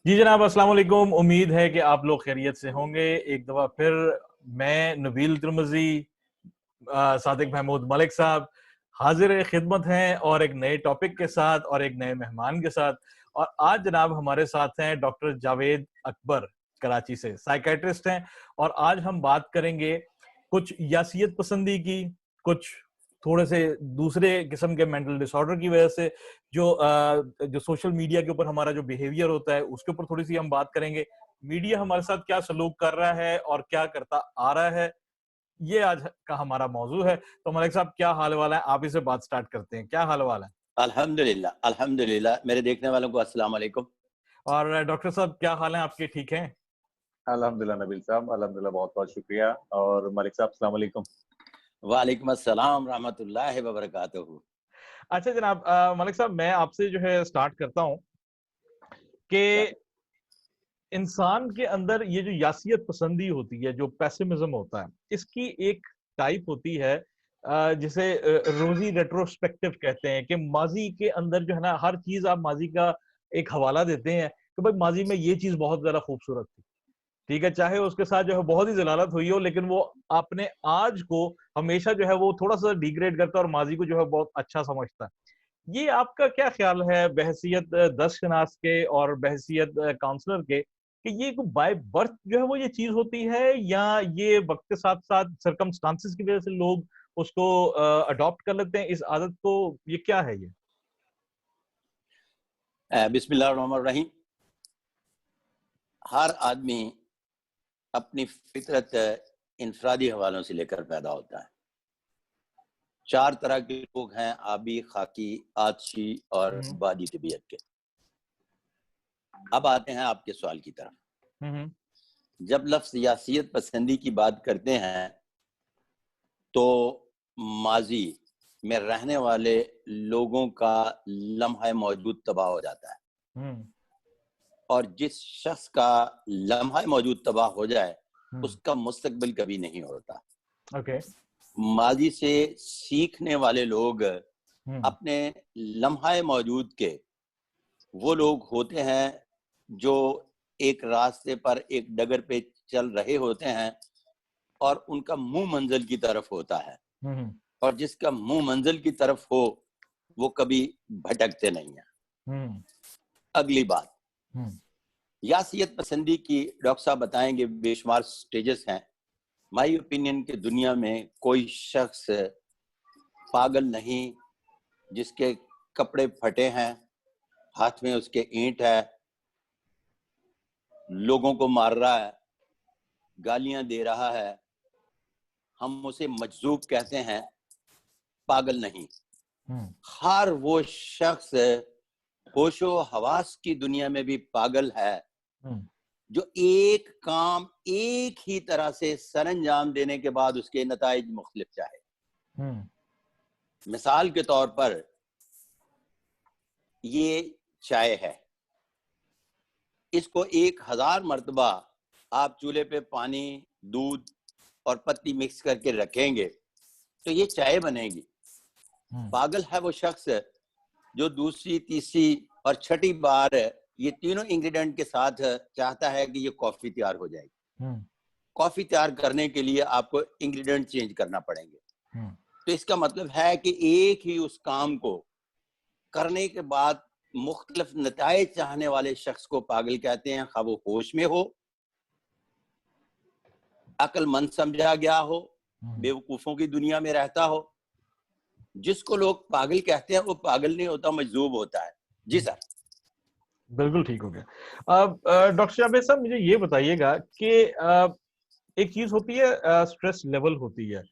जी जनाब, अस्सलाम वालेकुम। उम्मीद है कि आप लोग खैरियत से होंगे। एक दफ़ा फिर मैं नबील तिरमिज़ी, सादिक महमूद मलिक साहब हाजिर खिदमत हैं और एक नए टॉपिक के साथ और एक नए मेहमान के साथ। और आज जनाब हमारे साथ हैं डॉक्टर जावेद अकबर, कराची से साइकेट्रिस्ट हैं। और आज हम बात करेंगे कुछ यासियत पसंदी की, कुछ थोड़े से दूसरे किस्म के मेंटल डिसऑर्डर की वजह से जो सोशल मीडिया के ऊपर हमारा जो बिहेवियर होता है उसके ऊपर थोड़ी सी हम बात करेंगे। मीडिया हमारे साथ क्या सलूक कर रहा है और क्या करता आ रहा है, ये आज का हमारा मौजू है। तो मलिक साहब, क्या हाल वाला है? आप ही से बात स्टार्ट करते हैं। क्या हाल वाला है? अल्हम्दुलिल्लाह अल्हम्दुलिल्लाह। मेरे देखने वालों को अस्सलाम वालेकुम। और डॉक्टर साहब, क्या हाल है आपके? ठीक हैं? अल्हम्दुलिल्लाह नबील साहब, अल्हम्दुलिल्लाह, बहुत-बहुत शुक्रिया। और मलिक साहब, अस्सलाम वालेकुम। वालेकुम अस्सलाम रहमतुल्लाहि व बरकातहू। अच्छा जनाब, मलिक साहब, मैं आपसे जो है स्टार्ट करता हूँ कि इंसान के अंदर ये जो यासियत पसंदी होती है, जो पेसिमिज्म होता है, इसकी एक टाइप होती है जिसे रोजी रेट्रोस्पेक्टिव कहते हैं कि माजी के अंदर जो है ना, हर चीज आप माजी का एक हवाला देते हैं कि भाई माजी में ये चीज बहुत ज्यादा खूबसूरत थी। ठीक है, चाहे उसके साथ जो है बहुत ही जलालत हुई हो, लेकिन वो अपने आज को हमेशा जो है वो थोड़ा सा डिग्रेड करता है और माजी को जो है बहुत अच्छा समझता है। ये आपका क्या ख्याल है बहसियत दर्शनास के और बहसियत काउंसलर के, कि ये बाय बर्थ जो है वो ये चीज होती है, या ये वक्त के साथ साथ सरकमस्टांसिस की वजह से लोग उसको अडॉप्ट कर लेते हैं इस आदत को? ये क्या है ये? बिस्मिल्लाहिर्रहमानिर्रहीम। हर आदमी अपनी फितरत इंफरादी हवालों से लेकर पैदा होता है। 4 तरह के लोग हैं, आबी, खाकी, आतशी और बादी तबीयत के। अब आते हैं आपके सवाल की तरफ। जब लफ्ज़ यासियत पसंदी की बात करते हैं तो माजी में रहने वाले लोगों का लम्हा मौजूद तबाह हो जाता है, और जिस शख्स का लम्हा मौजूद तबाह हो जाए उसका मुस्तकबिल कभी नहीं होता। ओके। माजी से सीखने वाले लोग अपने लम्हा मौजूद के वो लोग होते हैं जो एक रास्ते पर, एक डगर पे चल रहे होते हैं और उनका मुंह मंजिल की तरफ होता है, और जिसका मुंह मंजिल की तरफ हो वो कभी भटकते नहीं है। अगली बात, यासियत पसंदी की डॉक्टर साहब बताएंगे बेशुमार स्टेजेस हैं। माई ओपिनियन के दुनिया में कोई शख्स पागल नहीं जिसके कपड़े फटे हैं, हाथ में उसके ईंट है, लोगों को मार रहा है, गालियां दे रहा है, हम उसे मजजूब कहते हैं, पागल नहीं। हर वो शख्स होशो हवास की दुनिया में भी पागल है जो एक काम एक ही तरह से सरंजाम देने के बाद उसके नताइज मुख्तलिफ चाहे। मिसाल के तौर पर ये चाय है, इसको 1000 मरतबा आप चूल्हे पे पानी, दूध और पत्ती मिक्स करके रखेंगे तो ये चाय बनेगी। पागल है वो शख्स जो दूसरी, तीसरी और छठी बार ये तीनों इंग्रेडिएंट के साथ चाहता है कि ये कॉफी तैयार हो जाएगी। कॉफी तैयार करने के लिए आपको इंग्रेडिएंट चेंज करना पड़ेंगे। तो इसका मतलब है कि एक ही उस काम को करने के बाद मुख्तलिफ नताइज चाहने वाले शख्स को पागल कहते हैं, खा वो होश में हो, अक्लमंद समझा गया हो, बेवकूफों की दुनिया में रहता हो। जिसको लोग पागल कहते हैं वो पागल नहीं होता, मजजूब होता है। जी सर, बिल्कुल ठीक हो गया। अब डॉक्टर जावेद साहब, मुझे ये बताइएगा कि एक चीज होती है स्ट्रेस लेवल होती है।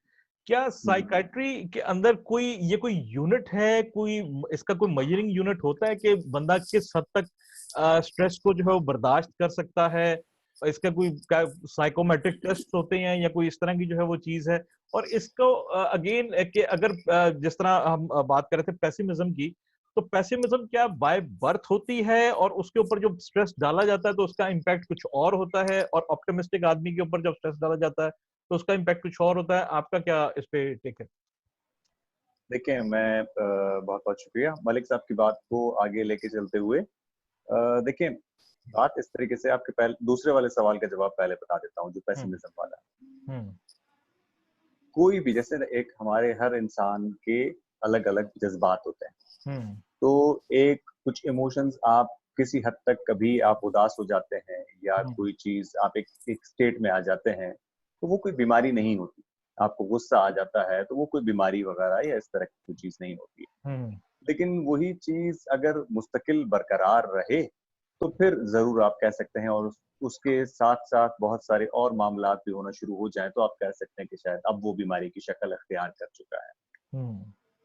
क्या साइकाइट्री के अंदर कोई यूनिट है, इसका कोई मेजरिंग यूनिट होता है कि बंदा किस हद तक स्ट्रेस को जो है वो बर्दाश्त कर सकता है? इसका कोई साइकोमेट्रिक टेस्ट होते हैं या कोई इस तरह की जो है वो चीज है? और इसको अगेन कि अगर जिस तरह हम बात कर रहे थे पेसिमिज्म की, तो पेसिमिज्म क्या बाय बर्थ होती है और उसके ऊपर जो स्ट्रेस डाला जाता है तो उसका इम्पैक्ट कुछ और होता है, और ऑप्टिमिस्टिक आदमी के ऊपर जब स्ट्रेस डाला जाता है तो उसका इम्पैक्ट कुछ और होता है? आपका क्या इस पे टेक है? देखिए, मैं बहुत-बहुत शुक्रिया मलिक साहब की बात को आगे लेके चलते हुए। देखिए, बात इस तरीके से, आपके पहले दूसरे वाले सवाल का जवाब पहले बता देता हूँ, जो पेसिमिज्म वाला। कोई भी, जैसे एक हमारे हर इंसान के अलग अलग जज्बात होते हैं, तो एक कुछ इमोशंस आप किसी हद तक, कभी आप उदास हो जाते हैं या कोई चीज आप एक स्टेट में आ जाते हैं, तो वो कोई बीमारी नहीं होती। आपको गुस्सा आ जाता है तो वो कोई बीमारी वगैरह या इस तरह की कोई चीज नहीं होती है। लेकिन वही चीज अगर मुस्तकिल बरकरार रहे तो फिर जरूर आप कह सकते हैं, और उसके साथ साथ बहुत सारे और मामला भी होना शुरू हो जाए तो आप कह सकते हैं कि शायद अब वो बीमारी की शक्ल अख्तियार कर चुका है।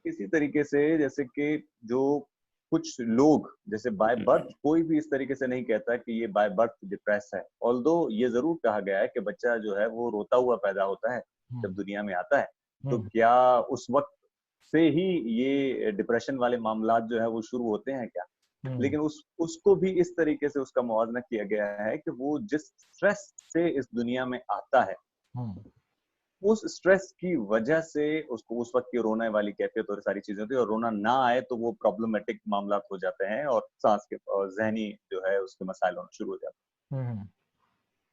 इसी तरीके से जैसे कि जो कुछ लोग, जैसे बाय बर्थ कोई भी इस तरीके से नहीं कहता कि ये बाय बर्थ डिप्रेस है, ऑल्दो ये जरूर कहा गया है कि बच्चा जो है वो रोता हुआ पैदा होता है जब दुनिया में आता है, तो क्या उस वक्त से ही ये डिप्रेशन वाले मामला जो है वो शुरू होते हैं क्या? लेकिन उसको भी इस तरीके से उसका मुआवजा किया गया है कि वो जिस स्ट्रेस से इस दुनिया में आता है, उस स्ट्रेस की वजह से उसको उस वक्त की रोने वाली कैफियत और सारी चीजें होती है, और रोना ना आए तो वो प्रॉब्लमेटिक मामला हो जाते हैं और सांस के और जहनी जो है उसके मसाइल होना शुरू हो जाते हैं।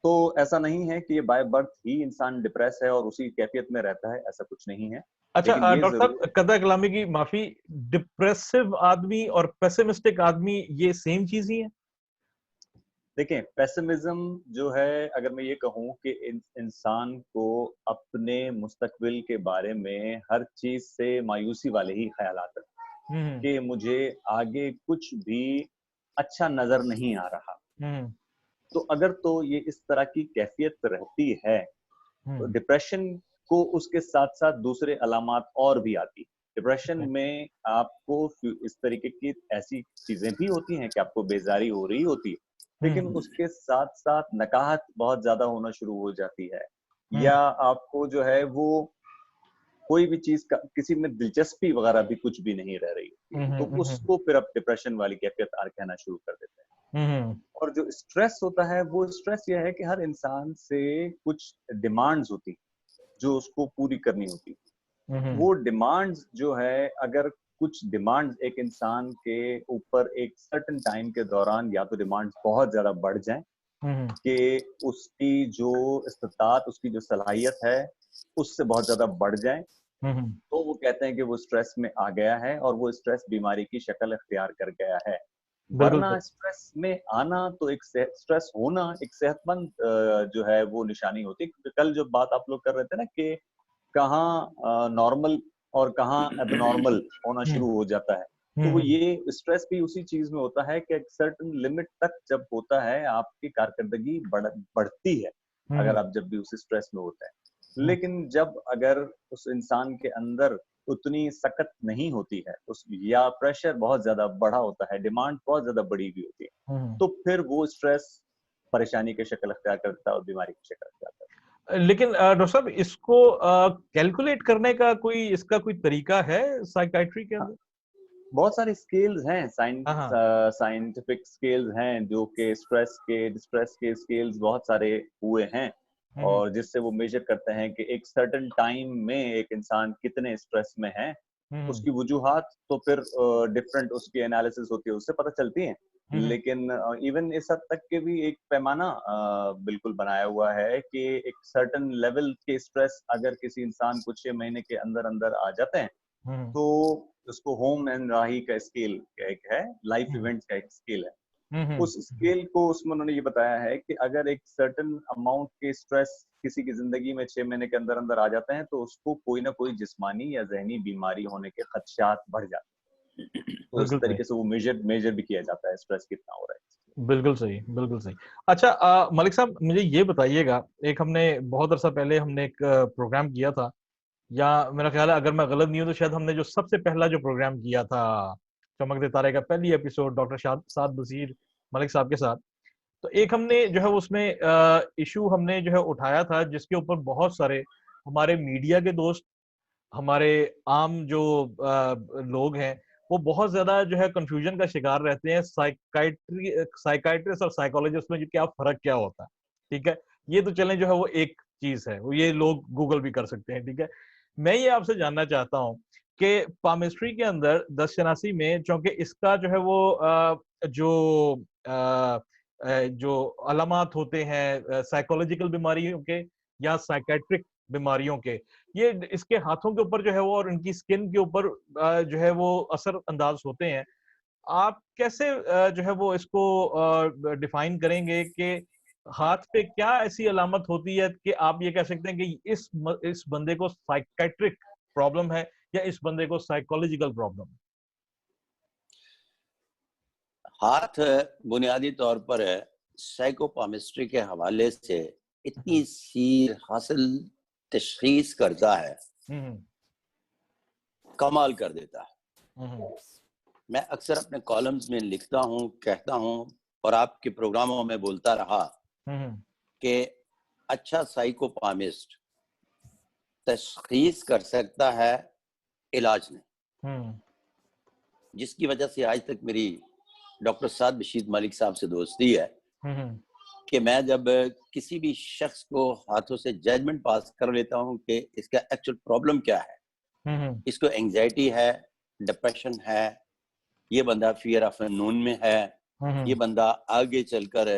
तो ऐसा नहीं है कि ये बाय बर्थ ही इंसान डिप्रेस है और उसी कैफियत में रहता है, ऐसा कुछ नहीं है। अच्छा डॉक्टर साहब, कदा कलामी की माफी, डिप्रेसिव आदमी और पेसिमिस्टिक आदमी ये सेम चीज ही है? देखें, पेसिमिज्म जो है, अगर मैं ये कहूँ कि इंसान को अपने मुस्तकबिल के बारे में हर चीज से मायूसी वाले ही ख्याल आते हैं कि मुझे आगे कुछ भी अच्छा नजर नहीं आ रहा, तो अगर तो ये इस तरह की कैफियत रहती है तो डिप्रेशन को उसके साथ साथ दूसरे अलामात और भी आती। डिप्रेशन में आपको इस तरीके की ऐसी चीजें भी होती हैं कि आपको बेजारी हो रही होती है, लेकिन उसके साथ साथ नकाहत बहुत ज्यादा होना शुरू हो जाती है, या आपको जो है वो कोई भी चीज का किसी में दिलचस्पी वगैरह भी कुछ भी नहीं रह रही होती, तो उसको फिर आप डिप्रेशन वाली कैफियत कहना शुरू कर देते हैं। और जो स्ट्रेस होता है, वो स्ट्रेस यह है कि हर इंसान से कुछ डिमांड्स होती जो उसको पूरी करनी होती। वो डिमांड्स जो है, अगर कुछ डिमांड्स एक इंसान के ऊपर एक सर्टेन टाइम के दौरान या तो डिमांड्स बहुत ज्यादा बढ़ जाएं कि उसकी जो इस्तात, उसकी जो सलाहियत है उससे बहुत ज्यादा बढ़ जाए, तो वो कहते हैं कि वो स्ट्रेस में आ गया है और वो स्ट्रेस बीमारी की शक्ल इख्तियार कर गया है। वरना स्ट्रेस में आना तो एक स्ट्रेस होना एक सेहतमंद जो है वो निशानी होती है। कल जो बात आप लोग कर रहे थे ना कि कहाँ नॉर्मल और कहाँ एबनॉर्मल होना शुरू हो जाता है, तो वो ये स्ट्रेस भी उसी चीज में होता है कि एक सर्टेन लिमिट तक जब होता है आपकी कारकर्दगी बढ़ती है अगर आप जब भी उस स्ट्रेस में होते हैं। लेकिन जब अगर उस इंसान के अंदर उतनी सख्त नहीं होती है, उस या प्रेशर बहुत ज्यादा बढ़ा होता है, डिमांड बहुत ज्यादा बढ़ी हुई होती है, तो फिर वो स्ट्रेस परेशानी की शक्ल अख्तियार करता है और बीमारी की शक्ल अख्तियार करता है। लेकिन डॉक्टर साहब, इसको कैलकुलेट करने का इसका कोई तरीका है साइकाइट्री के अंदर? बहुत सारे स्केल्स हैं, साइंटिफिक स्केल्स हैं जो कि स्ट्रेस के स्केल्स बहुत सारे हुए हैं, और जिससे वो मेजर करते हैं कि एक सर्टेन टाइम में एक इंसान कितने स्ट्रेस में है। उसकी वजूहात तो फिर डिफरेंट उसकी एनालिसिस होती है, उससे पता चलती है। लेकिन इवन इस हद तक के भी एक पैमाना बिल्कुल बनाया हुआ है कि एक सर्टेन लेवल के स्ट्रेस अगर किसी इंसान को 6 महीने के अंदर अंदर आ जाते हैं तो उसको होम एंड राही का स्केल एक है, लाइफ इवेंट्स का एक स्केल है। उस स्केल को उसमें उन्होंने ये बताया है कि अगर एक सर्टेन अमाउंट के स्ट्रेस किसी की जिंदगी में 6 महीने के अंदर अंदर आ जाते हैं तो उसको कोई ना कोई जिस्मानी या जहनी बीमारी होने के खदशात बढ़ जाते हैं। तो इस तरीके से वो मेजर भी किया जाता है स्ट्रेस कितना हो रहा है। बिल्कुल सही, बिल्कुल सही। अच्छा मलिक साहब, मुझे ये बताइएगा, एक हमने बहुत अर्सा पहले हमने एक प्रोग्राम किया था, या मेरा ख्याल है अगर मैं गलत नहीं हूं तो शायद हमने जो सबसे पहला जो प्रोग्राम किया था चमकते तारे का पहली एपिसोड डॉक्टर साद बशीर मलिक साहब के साथ, तो एक हमने जो है उसमें इशू हमने जो है उठाया था जिसके ऊपर बहुत सारे हमारे मीडिया के दोस्त, हमारे आम जो लोग हैं, वो बहुत ज्यादा जो है कंफ्यूजन का शिकार रहते हैं साइकाइट्रिस्ट और साइकोलॉजिस्ट में जो क्या फर्क क्या होता है। ठीक है, ये तो चलें जो है वो एक चीज है, वो ये लोग गूगल भी कर सकते हैं। ठीक है, मैं ये आपसे जानना चाहता हूँ कि पामिस्ट्री के अंदर दस्तशनासी में, चूंकि इसका जो है वो जो जो अलामात होते हैं साइकोलॉजिकल बीमारियों के या साइकेट्रिक बीमारियों के, ये इसके हाथों के ऊपर जो है वो और इनकी स्किन के ऊपर जो है वो असर अंदाज होते हैं। आप कैसे जो है वो इसको डिफाइन करेंगे कि हाथ पे क्या ऐसी अलामत होती है कि आप ये कह सकते हैं कि इस बंदे को साइकेट्रिक प्रॉब्लम है या इस बंदे को साइकोलॉजिकल प्रॉब्लम? हाथ बुनियादी तौर पर साइकोपामिस्ट्री के हवाले से इतनी सी हासिल तशखीस करता है, कमाल कर देता है। मैं अक्सर अपने कॉलम्स में लिखता हूँ, कहता हूँ और आपके प्रोग्रामों में बोलता रहा कि अच्छा साइकोपामिस्ट तशखीस कर सकता है, इलाज नहीं। जिसकी वजह से आज तक मेरी डॉक्टर साद बशीर मलिक साहब से दोस्ती है कि मैं जब किसी भी शख्स को हाथों से जजमेंट पास कर लेता हूँ कि इसका एक्चुअल प्रॉब्लम क्या है, इसको एंजाइटी है, डिप्रेशन है, ये बंदा फियर ऑफ अननोन में है, ये बंदा आगे चलकर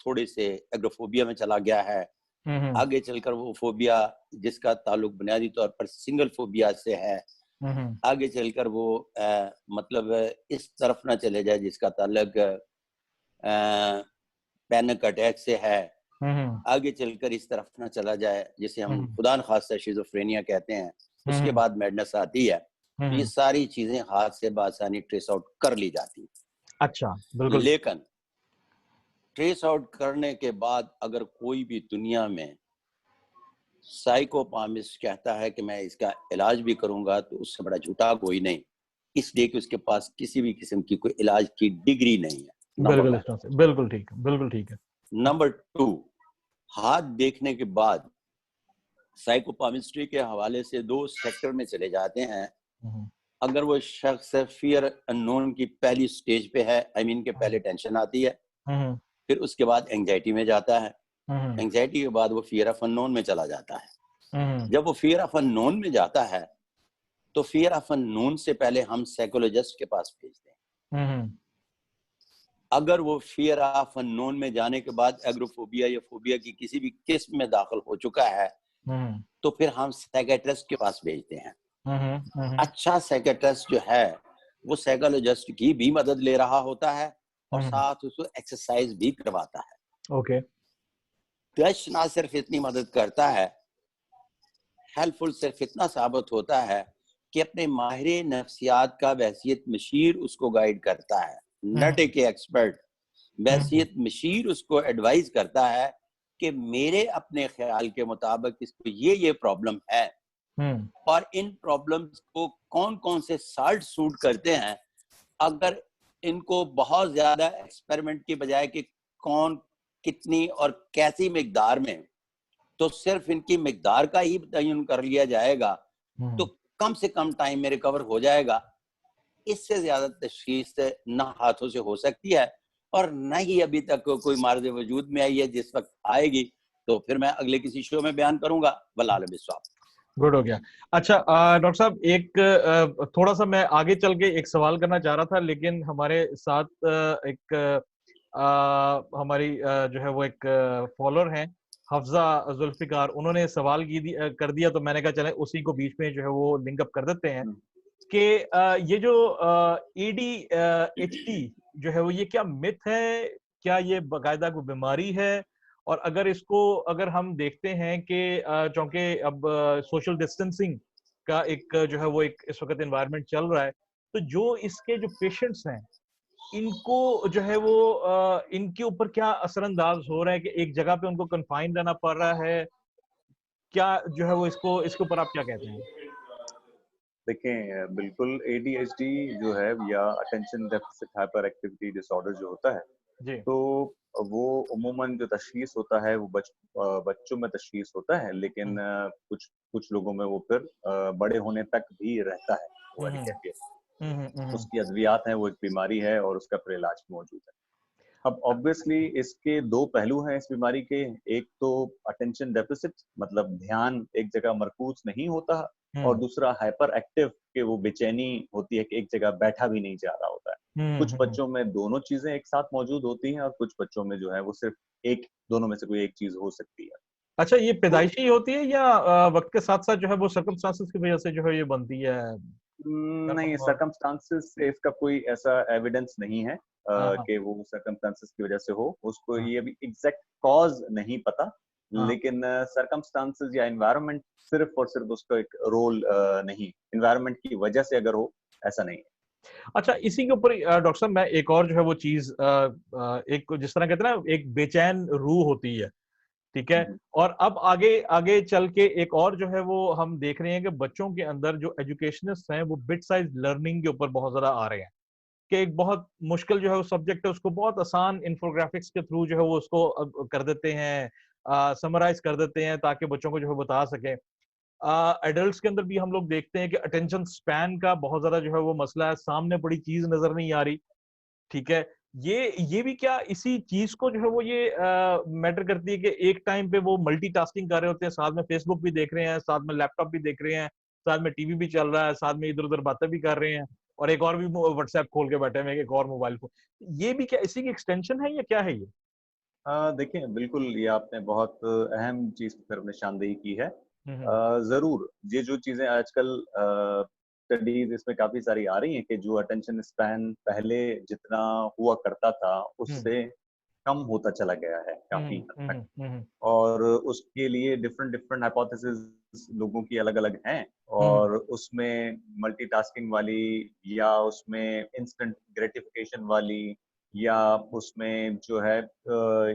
थोड़े से एग्रोफोबिया में चला गया है, आगे चलकर वो फोबिया जिसका ताल्लुक बुनियादी तौर पर सिंगल फोबिया से है, आगे चलकर वो मतलब इस तरफ ना चले जाए जिसका ताल्लुक पैनिक अटैक से है, आगे चलकर इस तरफ ना चला जाए जिसे हम खुदा न खास्ता शिज़ोफ्रेनिया कहते हैं, उसके बाद मैडनेस आती है। तो ये सारी चीजें हाथ से बासानी ट्रेस आउट कर ली जाती हैं। अच्छा, बिल्कुल। लेकिन ट्रेस आउट करने के बाद अगर कोई भी दुनिया में साइकोपामिस्ट कहता है कि मैं इसका इलाज भी करूंगा, तो उससे बड़ा झूठा कोई नहीं, इसलिए कि उसके पास किसी भी किस्म की कोई इलाज की डिग्री नहीं है। बिल्कुल ठीक है, बिल्कुल ठीक है। नंबर 2, हाथ देखने के बाद साइकोपामिस्ट्री के हवाले से 2 सेक्टर में चले जाते हैं। अगर वो शख्स फियर अननोन की पहली स्टेज पे है, आई मीन के पहले टेंशन आती है, फिर उसके बाद एंजाइटी में जाता है, एंजाइटी के बाद वो फियर ऑफ अननोन में चला जाता है। जब वो फियर ऑफ अननोन में जाता है तो फियर ऑफ अननोन से पहले हम साइकोलॉजिस्ट के पास भेजते हैं। अगर वो फियर ऑफ अननोन में जाने के बाद एग्रोफोबिया या फोबिया की किसी भी किस्म में दाखिल हो चुका है, तो फिर हम साइकियाट्रिस्ट के पास भेजते हैं। अच्छा साइकियाट्रिस्ट जो है वो साइकोलॉजिस्ट की भी मदद ले रहा होता है और साथ उसको एक्सरसाइज भी करवाता है। ओके। टच ना सिर्फ इतनी मदद करता है, हेल्पफुल सिर्फ इतना साबित होता है कि अपने माहिर नफ्सियात का वहसियत मशीर उसको गाइड करता है, नटे के एक्सपर्ट वहसियत मशीर उसको एडवाइस करता है कि मेरे अपने ख्याल के मुताबिक इसको ये प्रॉब्लम है और इन प्रॉब्लम्स को कौन कौन से साल्ट सूट करते हैं। अगर इनको बहुत ज्यादा एक्सपेरिमेंट की बजाय कि कौन कितनी और कैसी मिकदार में, तो सिर्फ इनकी मिकदार का ही तयन कर लिया जाएगा तो कम से कम टाइम में रिकवर हो जाएगा। इससे ज्यादा तशखीस ना हाथों से हो सकती है और न ही अभी तक कोई मार्ज वजूद में आई है। जिस वक्त आएगी तो फिर मैं अगले किसी शो में बयान करूंगा। वल्लाह बिस्वाब। गुड हो गया। अच्छा डॉक्टर साहब, एक थोड़ा सा मैं आगे चल के एक सवाल करना चाह रहा था, लेकिन हमारे साथ एक हमारी जो है वो एक फॉलोअर हैं हफ्जा जुल्फिकार, उन्होंने सवाल कर दिया, तो मैंने कहा चले उसी को बीच में जो है वो लिंक अप कर देते हैं कि ये जो ADHD जो है वो ये क्या मिथ है, क्या ये बाकायदा कोई बीमारी है? और अगर हम देखते हैं कि चूंकि अब सोशल डिस्टेंसिंग का एक जो है वो एक इस वक्त एनवायरनमेंट चल रहा है, तो जो इसके जो पेशेंट्स हैं इनको जो है वो इनके ऊपर क्या असरअंदाज हो रहा है कि एक जगह पे उनको कन्फाइन रहना पड़ रहा है, क्या जो है वो इसके ऊपर आप क्या कहते हैं? देखें, बिल्कुल ADHD जो है या attention deficit hyper activity disorder जो होता है जी। तो वो उम्मूमन जो तशखीस होता है वो बच्चों में तशखीस होता है, लेकिन कुछ लोगों में वो फिर बड़े होने तक भी रहता है वो वाली कैफियत। उसकी अद्वियात हैं, वो एक बीमारी है और उसका फिर इलाज मौजूद है। अब ऑब्वियसली इसके 2 पहलू हैं इस बीमारी के। एक तो अटेंशन डेफिसिट, मतलब ध्यान एक जगह मरकूज नहीं होता, और दूसरा हाइपर एक्टिव के वो बेचैनी होती है कि एक जगह बैठा भी नहीं जा रहा होता है। कुछ बच्चों में दोनों चीजें एक साथ मौजूद होती हैं और कुछ बच्चों में जो है वो सिर्फ एक, दोनों में से कोई एक चीज हो सकती है। अच्छा, ये तो पैदाइशी होती है या वक्त के साथ साथ जो है वो सर्कमस्टांसेस की वजह से जो है ये बनती है? नहीं, सर्कमस्टांसेस से इसका कोई ऐसा एविडेंस नहीं है हाँ हाँ कि वो सर्कमस्टांसेस की वजह से हो, उसको हाँ ये अभी एग्जैक्ट कॉज नहीं पता, हाँ। लेकिन सर्कमस्टांसेस या एनवायरनमेंट सिर्फ और सिर्फ उसका एक रोल नहीं, एनवायरनमेंट की वजह से अगर हो, ऐसा नहीं है। अच्छा, इसी के ऊपर डॉक्टर साहब मैं एक और जो है वो चीज एक जिस तरह कहते हैं ना, एक बेचैन रूह होती है, ठीक है। हम्म, और अब आगे आगे चल के एक और जो है वो हम देख रहे हैं कि बच्चों के अंदर जो एजुकेशनिस्ट हैं वो बिट साइज लर्निंग के ऊपर बहुत ज्यादा आ रहे हैं, कि एक बहुत मुश्किल जो है वो सब्जेक्ट है उसको बहुत आसान इंफोग्राफिक्स के थ्रू जो है वो उसको कर देते हैं, समराइज कर देते हैं ताकि बच्चों को जो है बता सकें। एडल्ट्स के अंदर भी हम लोग देखते हैं कि अटेंशन स्पैन का बहुत ज्यादा जो है वो मसला है, सामने बड़ी चीज नजर नहीं आ रही, ठीक है। ये भी क्या इसी चीज को जो है वो ये मैटर करती है कि एक टाइम पे वो मल्टीटास्किंग कर रहे होते हैं, साथ में फेसबुक भी देख रहे हैं, साथ में लैपटॉप भी देख रहे हैं, साथ में टीवी भी चल रहा है, साथ में इधर उधर बातें भी कर रहे हैं, और एक और भी व्हाट्सएप खोल के बैठे हैं, एक और मोबाइल फोन। ये भी क्या इसी की एक्सटेंशन है या क्या है ये? देखिए, बिल्कुल ये आपने बहुत अहम चीज पर निशानदेही की है। हम्म जरूर ये जो चीजें आजकल स्टडीज इसमें काफी सारी आ रही हैं कि जो अटेंशन स्पैन पहले जितना हुआ करता था हम्म उससे कम होता चला गया है काफी हम्म हद तक। हम्म हम्म और उसके लिए डिफरेंट डिफरेंट हाइपोथेसिस लोगों की अलग अलग हैं, हम्म और उसमें मल्टीटास्किंग वाली, या उसमें इंस्टेंट ग्रेटिफिकेशन वाली, या उसमें जो है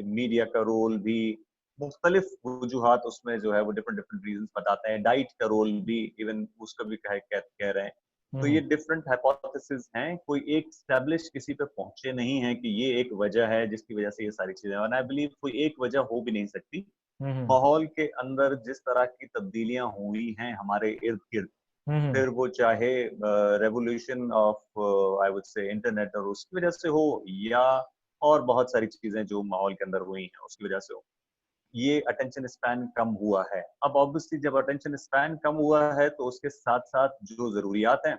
मीडिया का रोल भी, मुख्तलिफ वजूहात उसमें जो है वो डिफरेंट डिफरेंट रीजन बताते हैं, डाइट का रोल भी इवन उसका भी कह रहे हैं। तो ये हम्म डिफरेंट हाइपोथेसिस हैं, कोई एक स्टैब्लिश किसी पे पहुंचे नहीं है कि ये एक वजह है जिसकी वजह से ये सारी चीजें, और आई बिलीव कोई एक वजह हो भी नहीं सकती। हम्म माहौल के अंदर जिस तरह की तब्दीलियां हुई हैं हमारे इर्द गिर्द, हम्म फिर वो चाहे revolution of I would say internet और उसकी वजह से हो, या और बहुत सारी चीजें जो माहौल के अंदर हुई हैं उसकी वजह से हो, ये अटेंशन स्पैन कम हुआ है। अब ऑब्वियसली जब अटेंशन स्पैन कम हुआ है तो उसके साथ साथ जो जरूरियात हैं,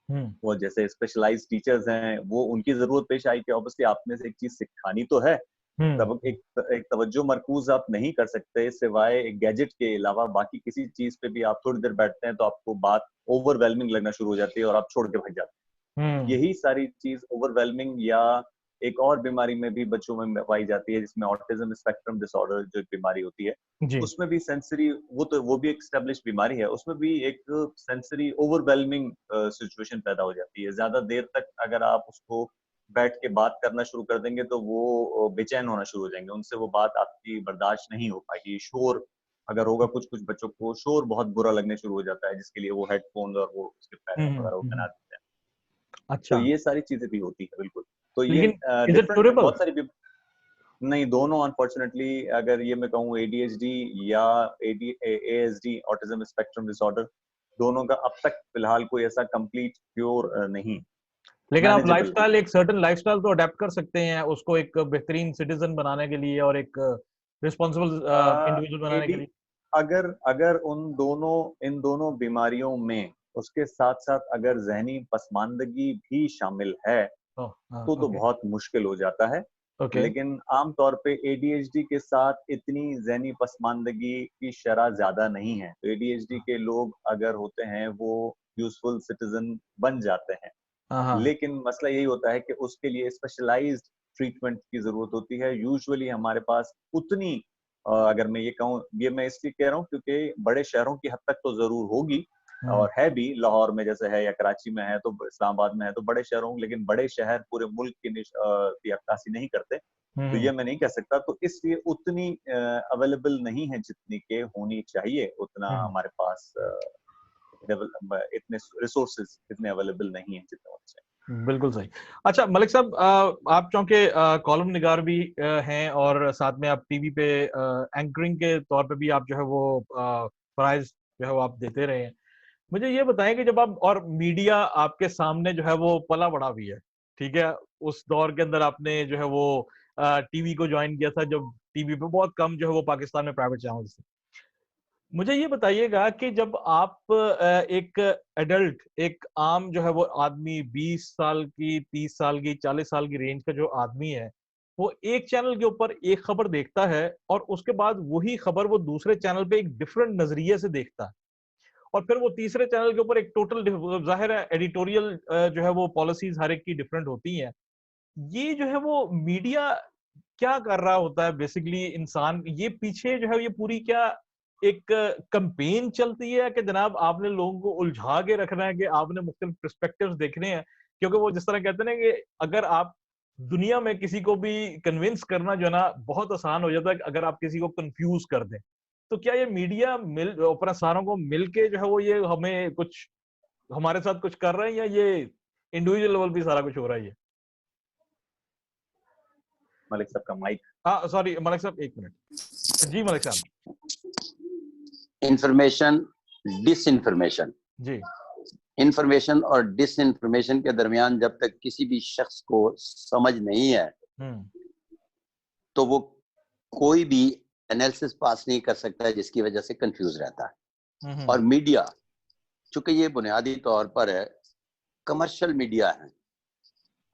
हम्म वो जैसे स्पेशलाइज्ड टीचर्स हैं, वो उनकी जरूरत पेश आई कि ऑब्वियसली आपने से एक चीज सिखानी तो है, तब हम्म एक तवज्जो मरकूज आप नहीं कर सकते सिवाय एक गैजेट के अलावा बाकी किसी चीज पे भी आप थोड़ी देर बैठते हैं तो आपको बात ओवरवेलमिंग लगना शुरू हो जाती है और आप छोड़ के भाग जाते हैं। हम्म यही सारी चीज ओवरवेलमिंग, या एक और बीमारी में भी बच्चों में पाई जाती है जिसमें ऑटिज्म स्पेक्ट्रम डिसऑर्डर जो एक बीमारी होती है, जी। उसमें भी सेंसरी, वो भी एक स्टेब्लिश बीमारी है, उसमें भी एक सेंसरी ओवरवेलमिंग सिचुएशन पैदा हो जाती है। ज्यादा देर तक अगर आप उसको बैठ के बात करना शुरू कर देंगे तो वो बेचैन होना शुरू हो जाएंगे, उनसे वो बात आपकी बर्दाश्त नहीं हो पाएगी। शोर अगर होगा, कुछ कुछ बच्चों को शोर बहुत बुरा लगने शुरू हो जाता है, जिसके लिए वो हेडफोन्स और वो उसके पैर वगैरह वो पहना हम्म। देते हैं। तो अच्छा, ये सारी चीजें भी होती है बिल्कुल। तो ये लेकिन इज इट डिफरेंट क्यूरेबल? बहुत सारी नहीं, दोनों अनफॉर्चुनेटली, अगर ये मैं कहूँ एडीएचडी या एएसडी ऑटिज्म स्पेक्ट्रम डिसऑर्डर, दोनों का अब तक फिलहाल कोई ऐसा कंप्लीट क्योर नहीं, लेकिन आप मैनेजेबल है। लाइफस्टाइल, एक सर्टेन लाइफस्टाइल तो अडेप्ट कर सकते हैं उसको एक बेहतरीन सिटीजन बनाने के लिए और एक रिस्पॉन्सिबल इंडिविजुअल बनाने के एडी लिए। अगर अगर इन दोनों बीमारियों में उसके साथ साथ अगर जहनी पसमानदगी भी शामिल है ओह, हाँ, तो ओके बहुत मुश्किल हो जाता है। ओके। लेकिन आमतौर पे एडीएचडी के साथ इतनी जहनी पसमानदगी की शरह ज्यादा नहीं है, तो एडीएचडी के लोग अगर होते हैं वो यूजफुल सिटीजन बन जाते हैं। हाँ हाँ लेकिन मसला यही होता है कि उसके लिए स्पेशलाइज्ड ट्रीटमेंट की जरूरत होती है। यूजुअली हमारे पास उतनी अगर मैं ये कहूँ, ये मैं इसलिए कह रहा हूँ क्योंकि बड़े शहरों की हद तक तो जरूर होगी, हम्म और है भी, लाहौर में जैसे है या कराची में है तो इस्लामाबाद में है, तो बड़े शहरों, लेकिन बड़े शहर पूरे मुल्क की अक्कासी नहीं करते, तो हम्म ये मैं नहीं कह सकता। तो इसलिए उतनी अवेलेबल नहीं है जितनी के होनी चाहिए, उतना हम्म हमारे पास इतने रिसोर्सेज इतने अवेलेबल नहीं है जितने होने चाहिए। बिल्कुल सही। अच्छा मलिक साहब, आप चूंकि कॉलम निगार भी हैं और साथ में आप टीवी पे एंकरिंग के तौर पे भी आप जो है वो प्राइज जो है वो आप देते रहे हैं। मुझे ये बताएं कि जब आप, और मीडिया आपके सामने जो है वो पला बड़ा भी है, ठीक है, उस दौर के अंदर आपने जो है वो टीवी को ज्वाइन किया था जब टीवी पे बहुत कम जो है वो पाकिस्तान में प्राइवेट चैनल्स थे। मुझे ये बताइएगा कि जब आप एक एडल्ट, एक आम जो है वो आदमी 20 साल की, 30 साल की, 40 साल की रेंज का जो आदमी है, वो एक चैनल के ऊपर एक खबर देखता है और उसके बाद वही खबर वो दूसरे चैनल पे एक डिफरेंट नजरिए से देखता है और फिर वो तीसरे चैनल के ऊपर एक टोटल, जाहिर है एडिटोरियल जो है वो पॉलिसीज हर एक की डिफरेंट होती हैं। ये जो है वो मीडिया क्या कर रहा होता है बेसिकली, इंसान ये पीछे जो है ये पूरी क्या एक कैंपेन चलती है कि जनाब आपने लोगों को उलझा के रखना है कि आपने मुख्तलिफ पर्सपेक्टिव्स देखने हैं? क्योंकि वो जिस तरह कहते हैं ना कि अगर आप दुनिया में किसी को भी कन्विंस करना जो है ना बहुत आसान हो जाता है अगर आप किसी को कंफ्यूज कर दें। तो क्या ये मीडिया मिल अपना सारों को मिल के जो है वो ये हमें कुछ हमारे साथ कुछ कर रहे हैं या ये इंडिविजुअल लेवल पे सारा कुछ हो रहा है ये? मलिक साहब का माइक। हाँ सॉरी मलिक साहब, एक मिनट जी। मलिक साहब, इंफॉर्मेशन, डिसइंफॉर्मेशन, जी इंफॉर्मेशन और डिसइंफॉर्मेशन के दरमियान जब तक किसी भी शख्स को समझ नहीं है तो वो कोई भी एनालिसिस पास नहीं कर सकता जिसकी वजह से कंफ्यूज रहता है। और मीडिया चूंकि ये बुनियादी तौर पर है कमर्शियल मीडिया है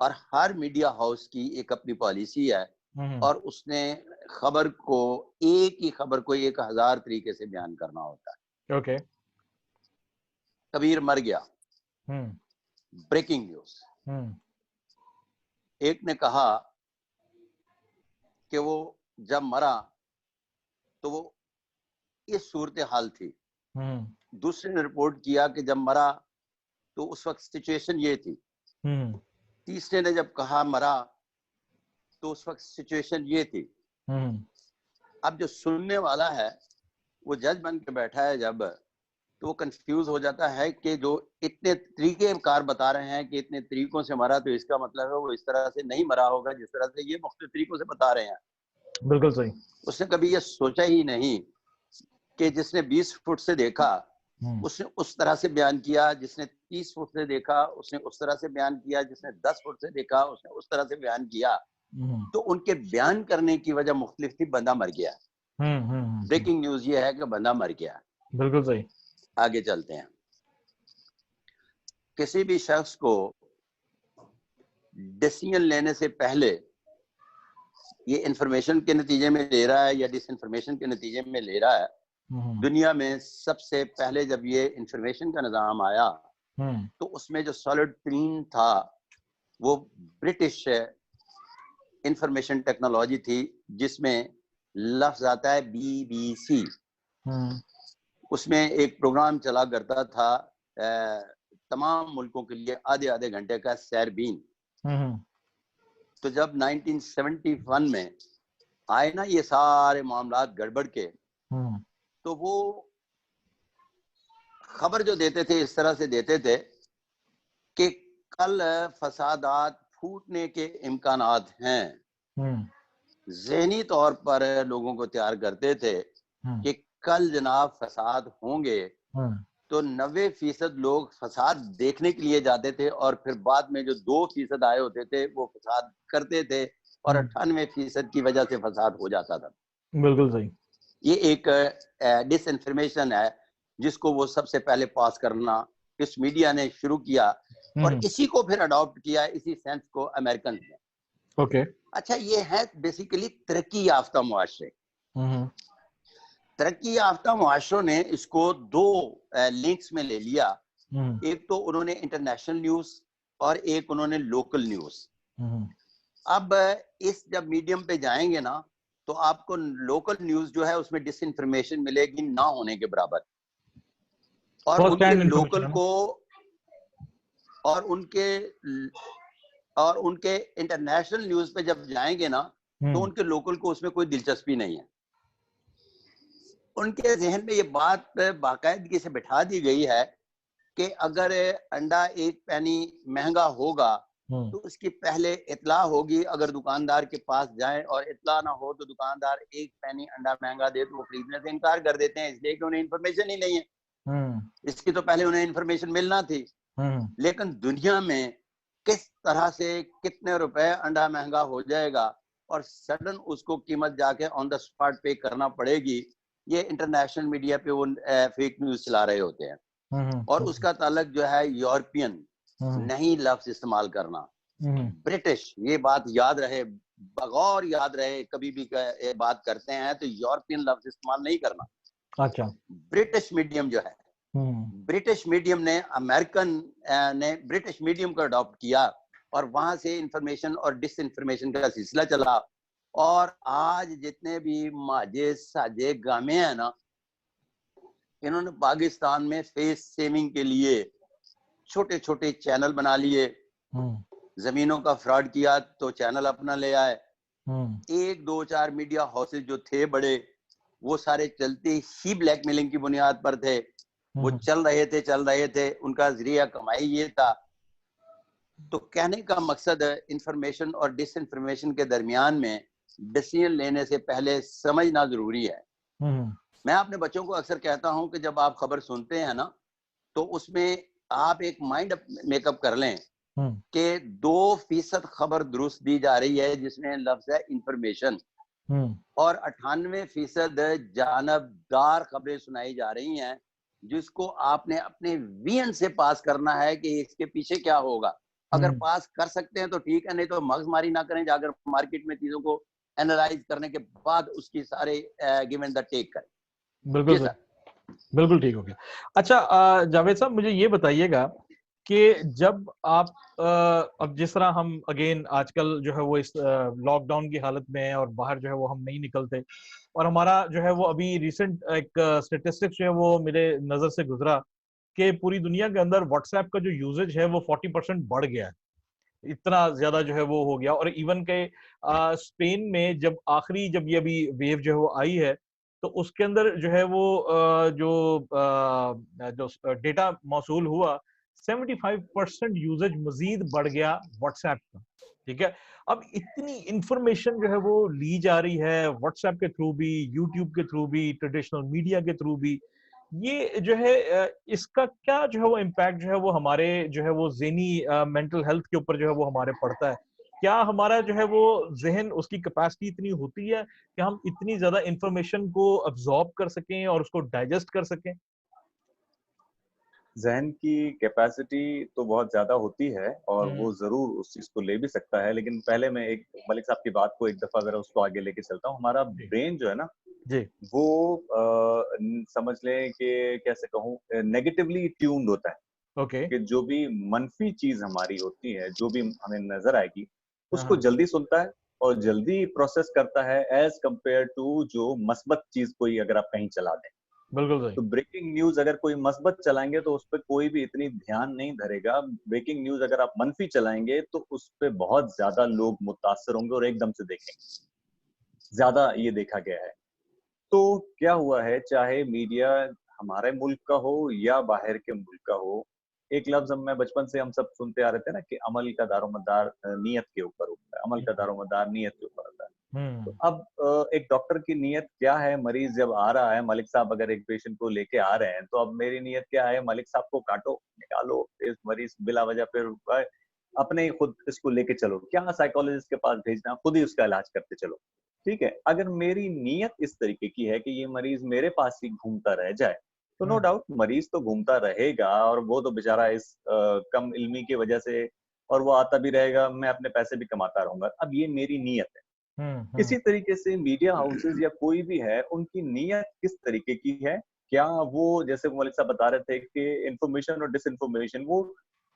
और हर मीडिया हाउस की एक अपनी पॉलिसी है और उसने खबर को, एक ही खबर को 1000 तरीके से बयान करना होता है। ओके। कबीर मर गया, ब्रेकिंग न्यूज। एक ने कहा कि वो जब मरा तो वो इस सूरत हाल थी, दूसरे ने रिपोर्ट किया कि जब मरा तो उस वक्त सिचुएशन ये थी, तीसरे ने जब कहा मरा तो उस वक्त सिचुएशन ये थी। अब जो सुनने वाला है वो जज बन के बैठा है जब, तो वो कंफ्यूज हो जाता है कि जो इतने तरीके कार बता रहे हैं कि इतने तरीकों से मरा तो इसका मतलब है वो इस तरह से नहीं मरा होगा जिस तरह से ये मुख्तलिफ तरीकों से बता रहे हैं। बिल्कुल सही। उसने कभी ये सोचा ही नहीं कि जिसने 20 फुट से देखा उसने उस तरह से बयान किया, जिसने 30 फुट से देखा उसने उस तरह से बयान किया, जिसने 10 फुट से देखा उसने उस तरह से बयान किया। तो उनके बयान करने की वजह मुख्तलिफ थी, बंदा मर गया। ब्रेकिंग न्यूज ये है कि बंदा मर गया। बिल्कुल सही। आगे चलते हैं। किसी भी शख्स को डिसीजन लेने से पहले ये इंफॉर्मेशन के नतीजे में ले रहा है या डिसइंफॉर्मेशन के नतीजे में ले रहा है, दुनिया में सबसे पहले जब ये इंफॉर्मेशन का निजाम आया तो उसमें जो सॉलिड तरीन था वो ब्रिटिश इंफॉर्मेशन टेक्नोलॉजी थी, जिसमें लफ्ज आता है BBC। उसमें एक प्रोग्राम चला करता था तमाम मुल्कों के लिए आधे आधे घंटे का सैरबीन। तो जब 1971 में आए ना ये सारे मामला गड़बड़ के, तो वो खबर जो देते थे इस तरह से देते थे कि कल फसादात फूटने के इम्कानात हैं। ज़हनी तौर पर लोगों को तैयार करते थे कि कल जनाब फसाद होंगे, तो 90% लोग फसाद देखने के लिए जाते थे और फिर बाद में जो 2% आए होते थे वो फसाद करते थे और 98% की वजह से फसाद हो जाता था। बिल्कुल सही। ये एक डिसइंफॉर्मेशन है जिसको वो सबसे पहले पास करना इस मीडिया ने शुरू किया और इसी को फिर अडॉप्ट किया, इसी सेंस को अमेरिकन ने। ओके। अच्छा, ये है बेसिकली तरक्की याफ्ता मुआशरे। तरक्की याफ्ता मुआशरों ने इसको दो लिंक्स में ले लिया। एक तो उन्होंने इंटरनेशनल न्यूज और एक उन्होंने लोकल न्यूज। अब इस जब मीडियम पे जाएंगे ना तो आपको लोकल न्यूज जो है उसमें डिसइंफॉर्मेशन मिलेगी ना होने के बराबर, और उनके लोकल को और उनके इंटरनेशनल न्यूज पे जब जाएंगे ना तो उनके लोकल को उसमें कोई दिलचस्पी नहीं है। उनके जहन में ये बात बाकायदगी से बिठा दी गई है कि अगर अंडा 1 पैनी महंगा होगा तो उसकी पहले इतला होगी। अगर दुकानदार के पास जाए और इतला ना हो तो दुकानदार 1 पैनी अंडा महंगा दे तो वो खरीदने से इनकार कर देते हैं, इसलिए कि उन्हें इन्फॉर्मेशन ही नहीं है। इसकी तो पहले उन्हें इन्फॉर्मेशन मिलना थी। लेकिन दुनिया में किस तरह से कितने रुपए अंडा महंगा हो जाएगा और सडन उसको कीमत जाके ऑन द स्पॉट पे करना पड़ेगी, ये इंटरनेशनल मीडिया पे वो फेक न्यूज चला रहे होते हैं। और उसका ताल्लुक जो है यूरोपियन नहीं लफ्ज इस्तेमाल करना, ब्रिटिश, ये बात याद रहे, बगौर याद रहे, कभी भी बात करते हैं तो यूरोपियन लफ्ज इस्तेमाल नहीं करना। अच्छा, ब्रिटिश मीडियम जो है, ब्रिटिश मीडियम ने, अमेरिकन ने ब्रिटिश मीडियम को अडॉप्ट किया और वहां से इंफॉर्मेशन और डिस इंफॉर्मेशन का सिलसिला चला। और आज जितने भी माजे साजे गामे हैं ना, इन्होंने पाकिस्तान में फेस सेविंग के लिए छोटे छोटे चैनल बना लिए, जमीनों का फ्रॉड किया तो चैनल अपना ले आए। 1 2 4 मीडिया हाउसेस जो थे बड़े, वो सारे चलते ही ब्लैकमेलिंग की बुनियाद पर थे, वो चल रहे थे, उनका जरिया कमाई ये था। तो कहने का मकसद है, इंफॉर्मेशन और डिस इंफॉर्मेशन के दरमियान में डिसीजन लेने से पहले समझना जरूरी है। मैं अपने बच्चों को अक्सर कहता हूं कि जब आप खबर सुनते हैं ना, तो उसमें आप एक माइंड मेकअप कर लें कि 2% खबर दुरुस्त दी जा रही है जिसमें लफ्ज है इंफॉर्मेशन, और 98% जानबदार खबरें सुनाई जा रही हैं जिसको आपने अपने विजन से पास करना है कि इसके पीछे क्या होगा। अगर पास कर सकते हैं तो ठीक है, नहीं तो मगजमारी ना करें, जाकर मार्केट में चीजों को एनालाइज करने के बाद उसकी सारे गिव एंड द टेक करें। बिल्कुल सर, बिल्कुल ठीक हो गया। अच्छा जावेद साहब, मुझे ये बताइएगा कि जब आप अब जिस तरह हम अगेन आजकल जो है वो इस लॉकडाउन की हालत में है और बाहर जो है वो हम नहीं निकलते, और हमारा जो है वो अभी रिसेंट एक स्टेटिस्टिक्स जो है वो मेरे नजर से गुजरा कि पूरी दुनिया के अंदर व्हाट्सएप का जो यूजेज है वो 40% बढ़ गया है, इतना ज्यादा जो है वो हो गया। और इवन के स्पेन में जब ये अभी वेव जो है वो आई है, तो उसके अंदर जो है वो जो डेटा मौसूल हुआ, 75% यूजेज मजीद बढ़ गया व्हाट्सएप का। ठीक है, अब इतनी इंफॉर्मेशन जो है वो ली जा रही है व्हाट्सएप के थ्रू भी, यूट्यूब के थ्रू भी, ट्रेडिशनल मीडिया के थ्रू भी, ये जो है इसका क्या जो है वो इम्पैक्ट जो है वो हमारे जो है वो ज़हनी मेंटल हेल्थ के ऊपर जो है वो हमारे पड़ता है? क्या हमारा जो है वो ज़हन, उसकी कैपेसिटी इतनी होती है कि हम इतनी ज्यादा इंफॉर्मेशन को अब्सॉर्ब कर सकें और उसको डाइजेस्ट कर सकें? जहन की कैपेसिटी तो बहुत ज्यादा होती है और वो जरूर उस चीज को ले भी सकता है, लेकिन पहले मैं एक मलिक साहब की बात को एक दफा अगर उसको आगे लेके चलता हूँ। हमारा ब्रेन जो है ना जी, वो समझ लें कि कैसे कहूँ, नेगेटिवली ट्यून्ड होता है। ओके, कि जो भी मनफी चीज हमारी होती है, जो भी हमें नजर आएगी, उसको जल्दी सुनता है और जल्दी प्रोसेस करता है एज कंपेयर टू जो मस्बत चीज कोई अगर आप कहीं चला दें। बिल्कुल सही। तो ब्रेकिंग न्यूज अगर कोई मस्बत चलाएंगे तो उस पर कोई भी इतनी ध्यान नहीं धरेगा। ब्रेकिंग न्यूज अगर आप मनफी चलाएंगे तो उस पर बहुत ज्यादा लोग मुतासर होंगे और एकदम से देखेंगे। ज्यादा ये देखा गया है। तो क्या हुआ है, चाहे मीडिया हमारे मुल्क का हो या बाहर के मुल्क का हो, एक लफ्ज मैं बचपन से हम सब सुनते आ रहे थे ना कि अमल का दारोमदार नीयत के ऊपर होता है, अमल का दारोमदार नीयत के ऊपर होता है। तो अब एक डॉक्टर की नीयत क्या है, मरीज जब आ रहा है, मलिक साहब अगर एक पेशेंट को लेके आ रहे हैं, तो अब मेरी नीयत क्या है, मलिक साहब को काटो, निकालो, इस मरीज बिला वजह फिर अपने खुद इसको लेके चलो, क्या साइकोलॉजिस्ट के पास भेजना, खुद ही उसका इलाज करते चलो। ठीक है, अगर मेरी नीयत इस तरीके की है कि ये मरीज मेरे पास ही घूमता रह जाए, तो नो डाउट मरीज तो घूमता रहेगा और वो तो बेचारा इस कम इल्मी की वजह से, और वो आता भी रहेगा, मैं अपने पैसे भी कमाता रहूंगा। अब ये मेरी नीयत है। इसी तरीके से मीडिया हाउसेस या कोई भी है, उनकी नीयत किस तरीके की है, क्या वो जैसे मलिक साहब बता रहे थे कि इंफॉर्मेशन और डिसइंफॉर्मेशन, वो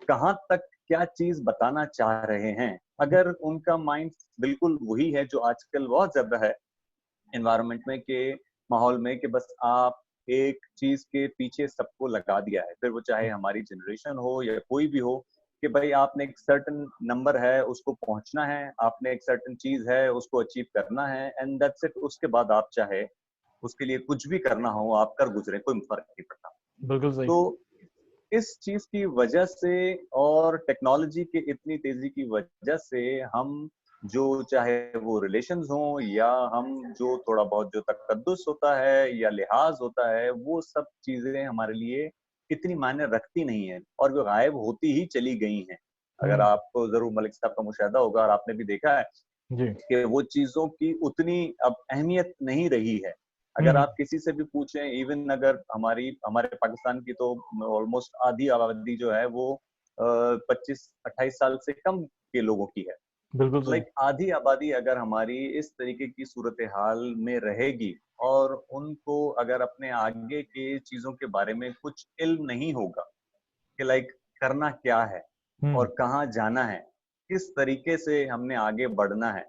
कहाँ तक क्या चीज बताना चाह रहे हैं। अगर उनका माइंड बिल्कुल वही है जो आजकल बहुत ज्यादा है एनवायरनमेंट में, के माहौल में, कि बस आप एक चीज के पीछे सबको लगा दिया है, फिर वो चाहे हमारी जनरेशन हो या कोई भी हो, कि भाई आपने एक सर्टन नंबर है उसको पहुंचना है, आपने एक सर्टन चीज है उसको अचीव करना है, एंड दैट्स इट। उसके बाद आप चाहे उसके लिए कुछ भी करना हो आप कर गुजरे, कोई फर्क नहीं पड़ता। बिल्कुल सही। तो इस चीज की वजह से और टेक्नोलॉजी के इतनी तेजी की वजह से हम जो चाहे वो रिलेशंस हो या हम जो थोड़ा बहुत जो तकद्दुस होता है या लिहाज होता है, वो सब चीजें हमारे लिए इतनी मायने रखती नहीं है और वो गायब होती ही चली गई हैं। अगर आपको जरूर मलिक साहब का मुशाहिदा होगा और आपने भी देखा है जी, कि वो चीजों की उतनी अब अहमियत नहीं रही है। अगर आप किसी से भी पूछें, इवन अगर हमारे पाकिस्तान की तो ऑलमोस्ट आधी आबादी जो है वो 25-28 साल से कम के लोगों की है। बिल्कुल सही। लाइक आधी आबादी अगर हमारी इस तरीके की सूरत हाल में रहेगी और उनको अगर अपने आगे के चीजों के बारे में कुछ इल्म नहीं होगा कि लाइक करना क्या है और कहाँ जाना है, किस तरीके से हमने आगे बढ़ना है,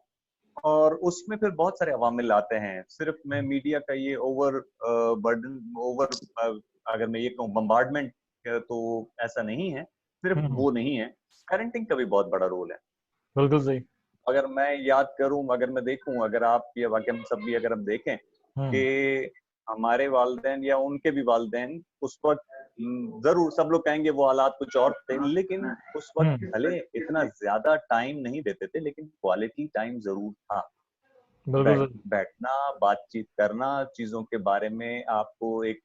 और उसमें फिर बहुत सारे अवामिल आते हैं। सिर्फ मैं मीडिया का ये अगर मैं ये कहूँ बम्बार्डमेंट, तो ऐसा नहीं है, सिर्फ वो नहीं है, पेरेंटिंग का भी बहुत बड़ा रोल है। बिल्कुल सही। अगर मैं याद करूं, अगर मैं देखूं, अगर आप ये वाकई हम सब भी अगर हम देखें कि हमारे वालिदैन या उनके भी वालिदैन उस वक्त, जरूर सब लोग कहेंगे वो हालात कुछ और थे, लेकिन उस वक्त भले इतना ज्यादा टाइम नहीं देते थे, लेकिन क्वालिटी टाइम जरूर था। बैठना, बातचीत करना, चीजों के बारे में आपको एक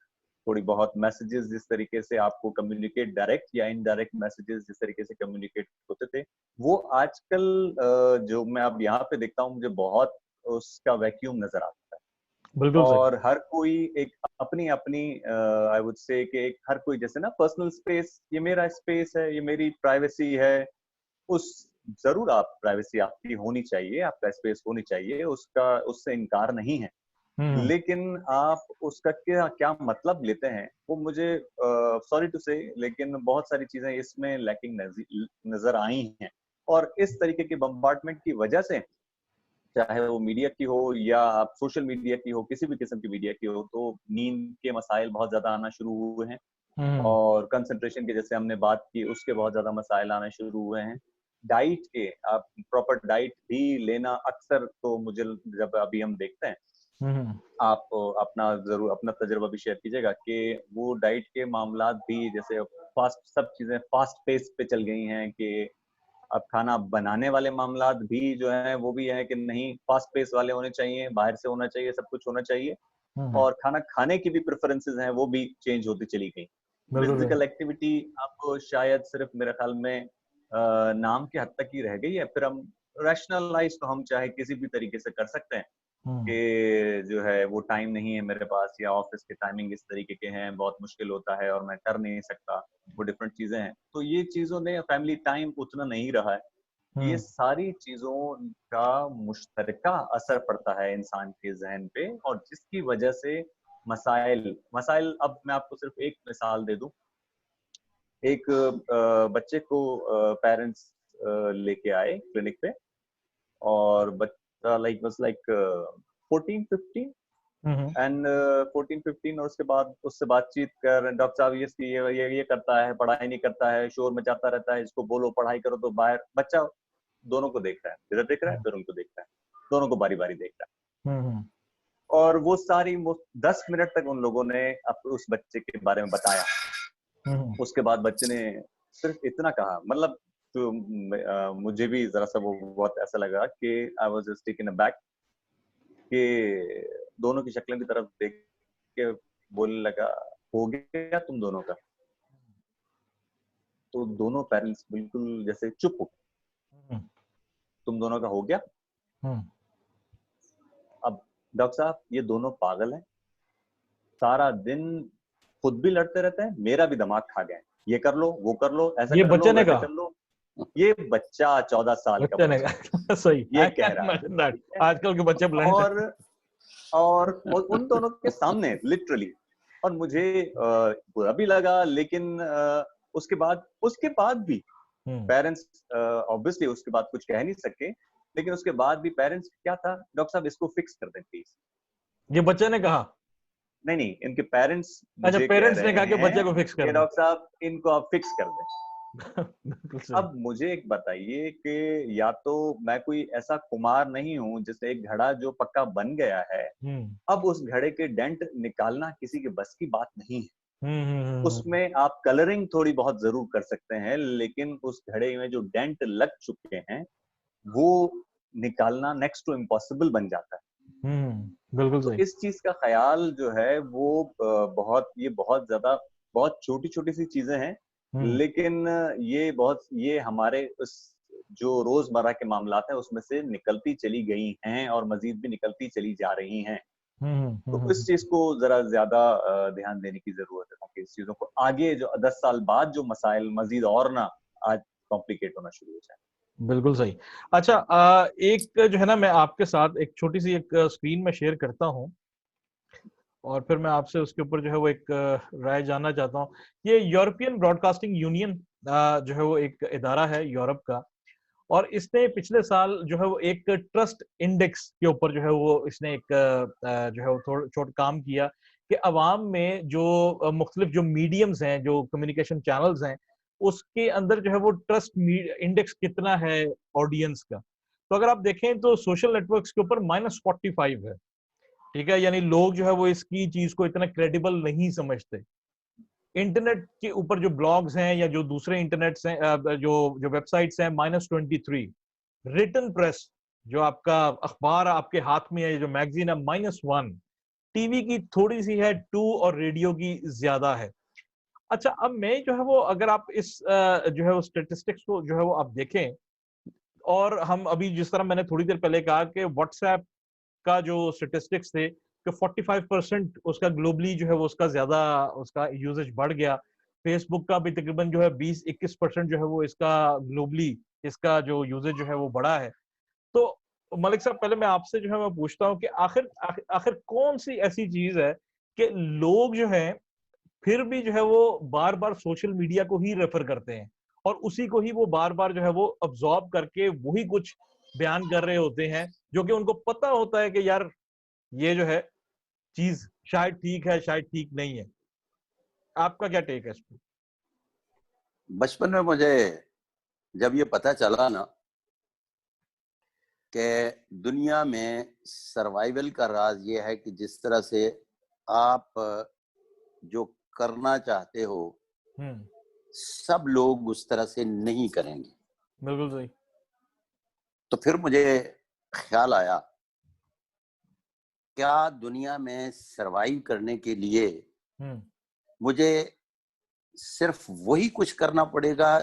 थोड़ी बहुत मैसेजेस जिस तरीके से आपको कम्युनिकेट, डायरेक्ट या इनडायरेक्ट मैसेजेस जिस तरीके से कम्युनिकेट होते थे, वो आजकल जो मैं अब यहाँ पे देखता हूँ, मुझे बहुत उसका वैक्यूम नजर आता है। और हर कोई एक अपनी अपनी आई वुड से कि हर कोई जैसे ना पर्सनल स्पेस, ये मेरा स्पेस है, ये मेरी प्राइवेसी है, उस जरूर आप प्राइवेसी आपकी होनी चाहिए, आपका स्पेस होनी चाहिए, उसका उससे इनकार नहीं है, लेकिन आप उसका क्या क्या मतलब लेते हैं, वो मुझे सॉरी टू से, लेकिन बहुत सारी चीजें इसमें लैकिंग नजर आई हैं। और इस तरीके के बम्बार्डमेंट की वजह से, चाहे वो मीडिया की हो या आप सोशल मीडिया की हो, किसी भी किस्म की मीडिया की हो, तो नींद के मसाइल बहुत ज्यादा आना शुरू हुए हैं, और कंसंट्रेशन के जैसे हमने बात की उसके बहुत ज्यादा मसाइल आना शुरू हुए हैं। डाइट के, आप प्रॉपर डाइट भी लेना, अक्सर तो मुझे जब अभी हम देखते हैं, आप अपना तजुर्बा भी शेयर कीजिएगा कि वो डाइट के मामलात भी, जैसे फास्ट, सब चीजें फास्ट पेस पे चल गई हैं, कि अब खाना बनाने वाले मामलात भी जो है वो भी है कि नहीं, फास्ट पेस वाले होने चाहिए, बाहर से होना चाहिए, सब कुछ होना चाहिए, और खाना खाने की भी प्रेफरेंसेस हैं वो भी चेंज होती चली गई। फिजिकल एक्टिविटी अब शायद सिर्फ मेरे ख्याल में नाम के हद तक ही रह गई है। फिर हम रैशनलाइज तो हम चाहे किसी भी तरीके से कर सकते हैं कि जो है वो टाइम नहीं है मेरे पास, या ऑफिस के टाइमिंग इस तरीके के हैं, बहुत मुश्किल होता है और मैं कर नहीं सकता, वो डिफरेंट चीजें हैं। तो ये चीजों ने, फैमिली टाइम उतना नहीं रहा है, ये सारी चीजों का मुश्तरका असर पड़ता है इंसान के जहन पे, और जिसकी वजह से मसाइल अब मैं आपको सिर्फ एक मिसाल दे दूं। एक बच्चे को पेरेंट्स लेके आए क्लिनिक पे, और बच्चा लाइक 14-15 एंड 14-15, और उसके बाद उससे बातचीत कर, डॉक्टर साहब ये करता है, पढ़ाई नहीं करता है, शोर मचाता रहता है, इसको बोलो पढ़ाई करो, तो बाहर बच्चा दोनों को देख रहा है, इधर देख रहा है, फिर उनको देख रहा है, दोनों को बारी बारी देख रहा है। और वो 10 मिनट तक उन लोगों ने उस बच्चे के बारे में बताया। उसके बाद बच्चे ने सिर्फ इतना कहा, मतलब तो मुझे भी जरा सा वो बहुत ऐसा लगा कि I was just taken aback, कि दोनों की शक्लें की तरफ देख के बोलने लगा, हो गया तुम दोनों का? तो दोनों पेरेंट्स बिल्कुल जैसे चुप हो, तुम दोनों का हो गया? अब डॉक्टर साहब, ये दोनों पागल हैं, सारा दिन खुद भी लड़ते रहते हैं, मेरा भी दिमाग खा गए, ये कर लो, वो कर लो, ऐसा कर लो, वैसा कर लो। ये बच्चा 14 साल का बच्चा सही, ये कह रहा है। आजकल के बच्चे और उन दोनों के सामने लिटरली, और मुझे बुरा भी लगा, लेकिन उसके बाद भी पेरेंट्स ऑब्वियसली उसके बाद कुछ कह नहीं सके, लेकिन उसके बाद भी पेरेंट्स क्या था, डॉक्टर साहब इसको फिक्स कर दें प्लीज। ये बच्चे ने कहा? नहीं, इनके पेरेंट्स अच्छा, पेरेंट्स ने कहा कि बच्चे को फिक्स कर दें, डॉक्टर साहब इनको आप फिक्स कर दें। अब मुझे एक बताइए कि या तो मैं कोई ऐसा कुमार नहीं हूं, जैसे एक घड़ा जो पक्का बन गया है, अब उस घड़े के डेंट निकालना किसी के बस की बात नहीं है। उसमें आप कलरिंग थोड़ी बहुत जरूर कर सकते हैं, लेकिन उस घड़े में जो डेंट लग चुके हैं वो निकालना नेक्स्ट टू इम्पॉसिबल बन जाता है। बिल्कुल तो सही। इस चीज का ख्याल जो है वो बहुत ज्यादा, बहुत छोटी छोटी सी चीजें हैं, लेकिन ये हमारे उस जो रोजमर्रा के मामलात हैं उसमें से निकलती चली गई हैं, और मजीद भी निकलती चली जा रही हैं। तो इस चीज को जरा ज्यादा ध्यान देने की जरूरत है, ताकि इस चीजों को आगे जो 10 साल बाद जो मसाइल मजीद और ना आज कॉम्प्लिकेट होना शुरू हो जाए। बिल्कुल सही। अच्छा, एक जो है ना, मैं आपके साथ एक छोटी सी एक स्क्रीन में शेयर करता हूँ और फिर मैं आपसे उसके ऊपर जो है वो एक राय जानना चाहता हूँ। ये यूरोपियन ब्रॉडकास्टिंग यूनियन जो है वो एक इदारा है यूरोप का, और इसने पिछले साल जो है वो एक ट्रस्ट इंडेक्स के ऊपर जो है वो इसने एक जो है वो थोड़ा छोटा काम किया कि अवाम में जो मुख्तलिफ जो मीडियम्स हैं, जो कम्युनिकेशन चैनल्स हैं, उसके अंदर जो है वो ट्रस्ट इंडेक्स कितना है ऑडियंस का। तो अगर आप देखें तो सोशल नेटवर्क्स के ऊपर -45 है। ठीक है, यानी लोग जो है वो इसकी चीज को इतना क्रेडिबल नहीं समझते। इंटरनेट के ऊपर जो ब्लॉग्स हैं या जो दूसरे इंटरनेट्स हैं, जो जो वेबसाइट्स हैं, -23। रिटन प्रेस, जो आपका अखबार आपके हाथ में है, जो मैगजीन है, -1। टीवी की थोड़ी सी है 2 और रेडियो की ज्यादा है। अच्छा, अब मैं जो है वो अगर आप इस जो है वो स्टेटिस्टिक्स को जो है वो आप देखें, और हम अभी जिस तरह मैंने थोड़ी देर पहले कहा कि व्हाट्सएप का जो स्टेटिस्टिक्स थे कि 45% उसका ग्लोबली जो है वो उसका ज्यादा उसका यूजेज बढ़ गया। फेसबुक का भी तकरीबन जो है 20-21% जो है वो इसका ग्लोबली इसका जो यूजेज जो है वो बढ़ा है। तो मलिक साहब, पहले मैं आपसे जो है मैं पूछता हूँ कि आखिर आखिर आखिर कौन सी ऐसी चीज है कि लोग जो है फिर भी जो है वो बार बार सोशल मीडिया को ही रेफर करते हैं, और उसी को ही वो बार बार जो है वो अब्सॉर्ब करके वही कुछ बयान कर रहे होते हैं, जो कि उनको पता होता है कि यार ये जो है चीज शायद ठीक है, शायद ठीक नहीं है। आपका क्या टेक है इस पर? बचपन में मुझे जब ये पता चला ना कि दुनिया में सर्वाइवल का राज ये है कि जिस तरह से आप जो करना चाहते हो सब लोग उस तरह से नहीं करेंगे। बिल्कुल सही। तो फिर मुझे ख्याल आया, क्या दुनिया में सरवाइव करने के लिए मुझे सिर्फ वही कुछ करना पड़ेगा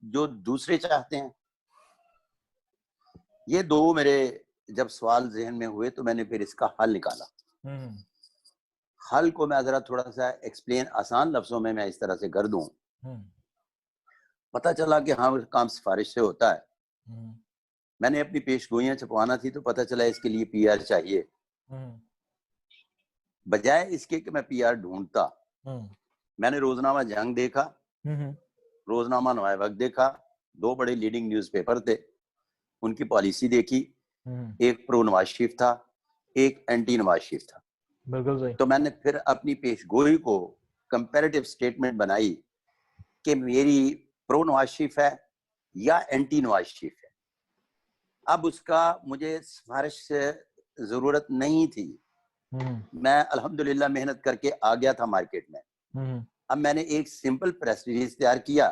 जो दूसरे चाहते हैं? ये दो मेरे जब सवाल जहन में हुए तो मैंने फिर इसका हल निकाला। हल को मैं जरा थोड़ा सा एक्सप्लेन आसान लफ्जों में मैं इस तरह से कर दूं। पता चला कि हाँ, काम सिफारिश से होता है। मैंने अपनी पेशगोइयां छपवाना थी तो पता चला इसके लिए पीआर चाहिए। बजाय इसके कि मैं पीआर ढूंढता, मैंने रोजनामा जंग देखा, रोजनामा नवाए वक्त देखा, दो बड़े लीडिंग न्यूज़पेपर थे, उनकी पॉलिसी देखी। एक प्रो नवाज शरीफ था, एक एंटी नवाज शरीफ था। बिल्कुल सही। तो मैंने फिर अपनी पेशगोई को कंपैरेटिव स्टेटमेंट बनाई कि मेरी प्रो नवाज शरीफ है या एंटी नवाज शरीफ है। अब उसका मुझे सिफारिश से जरूरत नहीं थी। मैं अल्हम्दुलिल्लाह मेहनत करके आ गया था मार्केट में। अब मैंने एक सिंपल प्रेस रिलीज तैयार किया।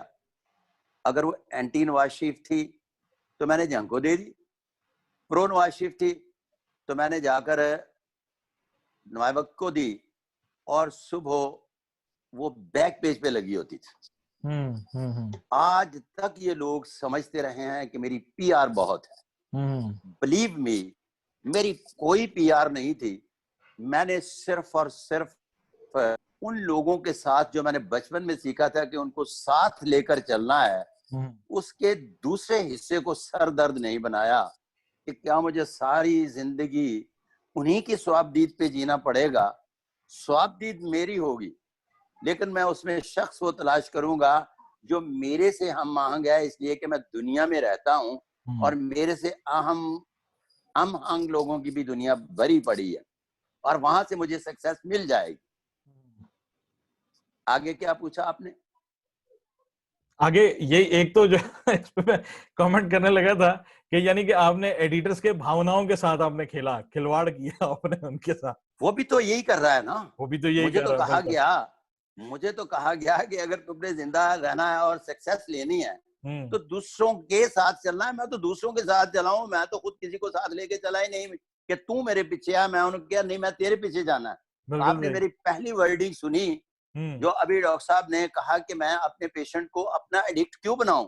अगर वो एंटी नवाज शरीफ थी तो मैंने जंग को दे दी, प्रो नवाज शरीफ थी तो मैंने जाकर नवाए वक्त को दी, और सुबह वो बैक पेज पे लगी होती थी। आज तक ये लोग समझते रहे हैं कि मेरी पीआर बहुत है। बिलीव मी, मेरी कोई पीआर नहीं थी। मैंने सिर्फ और सिर्फ उन लोगों के साथ जो मैंने बचपन में सीखा था कि उनको साथ लेकर चलना है, उसके दूसरे हिस्से को सर दर्द नहीं बनाया कि क्या मुझे सारी जिंदगी उन्हीं की स्वाबदीद पे जीना पड़ेगा। स्वाबदीद मेरी होगी, लेकिन मैं उसमें शख्स को तलाश करूंगा जो मेरे से हम आहंग है, इसलिए कि मैं दुनिया में रहता हूं और मेरे से हम आहंग लोगों की भी दुनिया भरी पड़ी है, और वहां से मुझे सक्सेस मिल जाएगी। आगे क्या पूछा आपने? आगे ये एक तो जो इस पे मैं कमेंट करने लगा था कि यानी कि आपने एडिटर्स के भावनाओं के साथ आपने खिलवाड़ किया आपने उनके साथ। वो भी तो यही कर रहा है ना। वो भी तो यही मुझे कर तो रहा कहा मुझे तो कहा गया कि अगर तुमने जिंदा रहना है और सक्सेस लेनी है तो दूसरों के साथ चलना है। मैं तो दूसरों के साथ चला हूं, मैं तो खुद किसी को साथ लेके चला ही नहीं कि तू मेरे पीछे आ। मैं उन्होंने कहा नहीं, मैं तेरे पीछे जाना है। आपने मेरी पहली वर्डिंग सुनी जो अभी डॉक्टर साहब ने कहा कि मैं अपने पेशेंट को अपना एडिक्ट क्यों बनाऊं।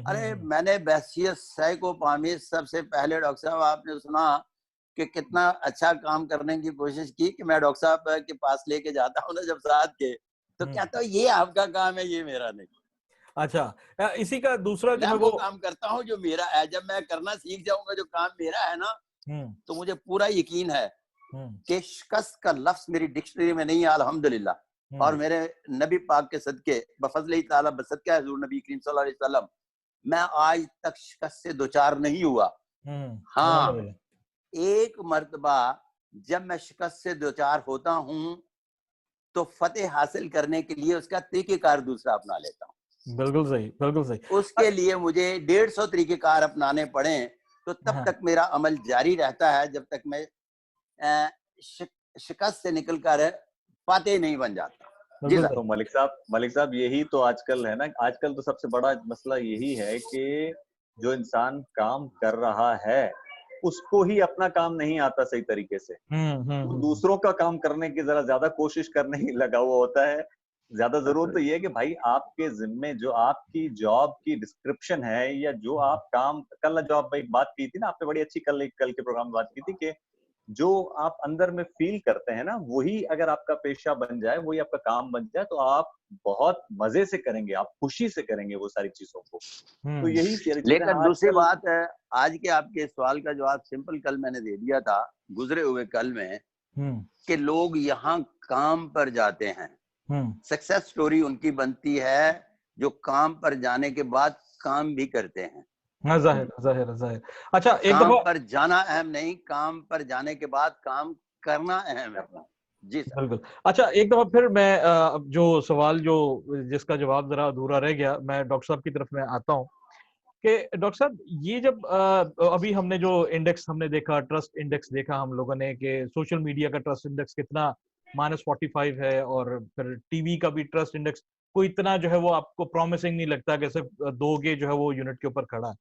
अरे मैंने बहसियत साइकोपामिस्ट सबसे पहले डॉक्टर साहब आपने सुना कि कितना अच्छा काम करने की कोशिश की कि मैं डॉक्टर साहब के पास लेके जाता हूँ ना जब साथ के, तो कहता हूँ ये आपका काम है, ये मेरा नहीं। अच्छा, इसी का दूसरा जो मैं है वो काम करता हूँ जो मेरा है। जब मैं करना सीख जाऊंगा जो काम मेरा है ना, तो मुझे पूरा यकीन है कि शिकस्त का लफ्ज मेरी डिक्शनरी में नहीं है, अल्हम्दुलिल्लाह। और मेरे नबी पाक के सदके बफज़ल ताला बसदका हुजूर नबी करीम सल्लल्लाहु अलैहि वसल्लम, मैं आज तक शिकस्त से दो चार नहीं हुआ। हाँ, एक मर्तबा जब मैं शिकस्त से दो चार होता हूँ तो फतेह हासिल करने के लिए उसका तरीकेकार दूसरा अपना लेता हूँ। बिल्कुल सही, बिल्कुल सही। उसके लिए मुझे 150 तरीकेकार अपनाने पड़े तो तब तक मेरा अमल जारी रहता है, जब तक मैं शिकस्त से निकलकर फातेह नहीं बन जाता। जी तो मलिक साहब यही तो आजकल है ना, आजकल तो सबसे बड़ा मसला यही है कि जो इंसान काम कर रहा है उसको ही अपना काम नहीं आता सही तरीके से। वो दूसरों का काम करने की जरा ज्यादा कोशिश करने ही लगा हुआ होता है। ज्यादा जरूरत तो ये है कि भाई आपके जिम्मे जो आपकी जॉब की डिस्क्रिप्शन है, या जो आप काम कल जो आप एक बात की थी ना, आपने बड़ी अच्छी कल के प्रोग्राम में बात की थी कि जो आप अंदर में फील करते हैं ना, वही अगर आपका पेशा बन जाए, वही आपका काम बन जाए, तो आप बहुत मजे से करेंगे, आप खुशी से करेंगे वो सारी चीजों को। तो यही सारी चीजें लेकिन दूसरी आजकल। बात है, आज के आपके सवाल का जवाब सिंपल कल मैंने दे दिया था गुजरे हुए कल में, कि लोग यहाँ काम पर जाते हैं, सक्सेस स्टोरी उनकी बनती है जो काम पर जाने के बाद काम भी करते हैं। जाहिर। अच्छा, एक काम दफा पर जाना अहम नहीं, काम पर जाने के बाद काम करना अहम है। जी सर। बिल्कुल। अच्छा, एक दफा फिर मैं जो सवाल जो जिसका जवाब जरा अधूरा रह गया, मैं डॉक्टर साहब की तरफ में आता हूँ कि डॉक्टर साहब ये जब अभी हमने जो इंडेक्स हमने देखा, ट्रस्ट इंडेक्स देखा हम लोगों ने कि सोशल मीडिया का ट्रस्ट इंडेक्स कितना -45 है, और फिर टीवी का भी ट्रस्ट इंडेक्स कोई इतना जो है वो आपको प्रॉमिसिंग नहीं लगता कि सिर्फ 2 के जो है वो यूनिट के ऊपर खड़ा है।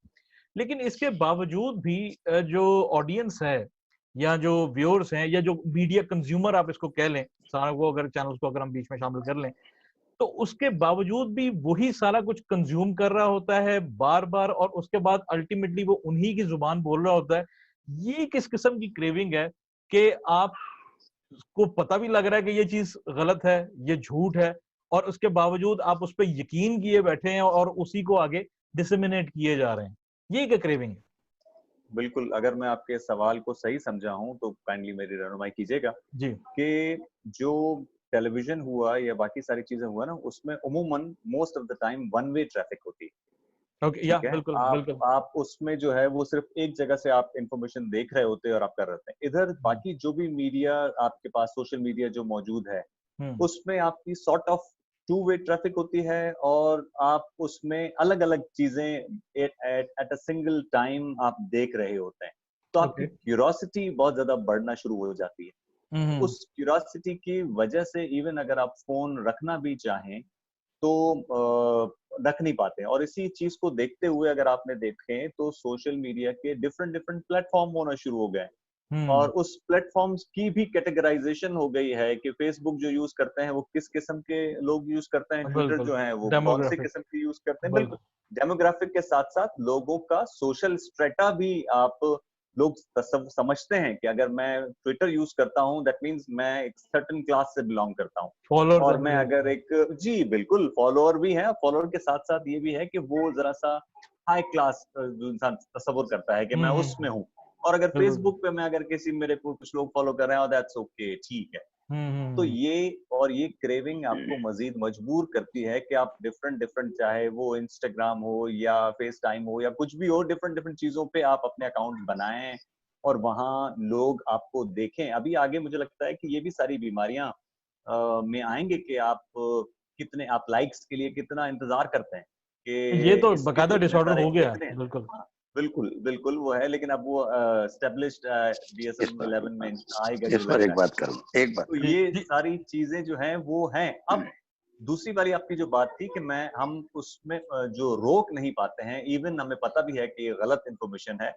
लेकिन इसके बावजूद भी जो ऑडियंस है या जो व्यूअर्स हैं या जो मीडिया कंज्यूमर आप इसको कह लें, सारा को अगर चैनल्स को अगर हम बीच में शामिल कर लें, तो उसके बावजूद भी वही सारा कुछ कंज्यूम कर रहा होता है बार बार, और उसके बाद अल्टीमेटली वो उन्हीं की जुबान बोल रहा होता है। ये किस किस्म की क्रेविंग है कि आप को पता भी लग रहा है कि ये चीज गलत है, ये झूठ है, और उसके बावजूद आप उस पर यकीन किए बैठे हैं और उसी को आगे डिसेमिनेट किए जा रहे हैं। ये क्या क्रेविंग है? बिल्कुल, अगर मैं आपके सवाल को सही समझा हूं तो काइंडली मेरी रहनुमाई कीजिएगा जी। कि जो टेलीविजन हुआ या बाकी सारी चीजें हुआ ना, उसमें उमूमन most of the time one way traffic होती है। ओके, या ठीक है, बिल्कुल बिल्कुल। आप उसमें जो है वो सिर्फ एक जगह से आप इंफॉर्मेशन देख रहे होते हैं और आप कर रहे होते हैं। इधर बाकी जो भी मीडिया आपके पास, सोशल मीडिया जो मौजूद है, उसमें आपकी sort of two way traffic होती है, और आप उसमें अलग अलग चीजें एट अ सिंगल टाइम आप देख रहे होते हैं। तो आपकी क्यूरोसिटी बहुत ज्यादा बढ़ना शुरू हो जाती है। उस क्यूरोसिटी की वजह से इवन अगर आप फोन रखना भी चाहें तो रख नहीं पाते हैं। और इसी चीज को देखते हुए अगर आपने देखें तो सोशल मीडिया के डिफरेंट डिफरेंट प्लेटफॉर्म होना शुरू हो गए, और उस प्लेटफॉर्म्स की भी कैटेगराइजेशन हो गई है कि फेसबुक जो यूज करते हैं वो किस किस्म के लोग यूज करते हैं, ट्विटर बिल्कुल जो है वो कौन से डेमोग्राफिक। किस्म के यूज करते हैं। बिल्कुल, बिल्कुल डेमोग्राफिक के साथ साथ लोगों का सोशल स्ट्रेटा भी आप लोग समझते हैं कि अगर मैं ट्विटर यूज करता हूँ दैट मीन्स मैं एक सर्टेन क्लास से बिलोंग करता हूँ। फॉलोअर्स और हैं मैं मेरे। अगर एक, जी बिल्कुल, फॉलोअर भी है, फॉलोअर के साथ साथ ये भी है कि वो जरा सा हाई क्लास जो इंसान तस्वुर करता है कि मैं उसमें हूँ। और अगर बिल्कुल। फेसबुक पे मैं अगर किसी मेरे को कुछ लोग फॉलो कर रहे हैं, दैट्स ओके, ठीक है। तो ये क्रेविंग आपको मजीद मजबूर करती है कि आप डिफरेंट डिफरेंट, चाहे वो इंस्टाग्राम हो या फेस टाइम हो या कुछ भी हो, डिफरेंट डिफरेंट चीजों पे आप अपने अकाउंट बनाएं और वहां लोग आपको देखें। अभी आगे मुझे लगता है कि ये भी सारी बीमारियां में आएंगे कि आप कितने, आप लाइक्स के लिए कितना इंतजार करते हैं ये कि तो इसके तो बकायदा इतने डिसऑर्डर सारे हो गया इतने। है, बिल्कुल। हाँ, बिल्कुल बिल्कुल वो है, लेकिन अब वो एस्टेब्लिश्ड इस DSM पर 11 में आएगा जो इस पर लग एक रहा है। बात करूं, एक बात। तो जी ये जी। सारी चीजें जो हैं वो हैं। अब दूसरी वाली आपकी जो बात थी कि मैं हम उसमें जो रोक नहीं पाते हैं, इवन हमें पता भी है कि ये गलत इंफॉर्मेशन है।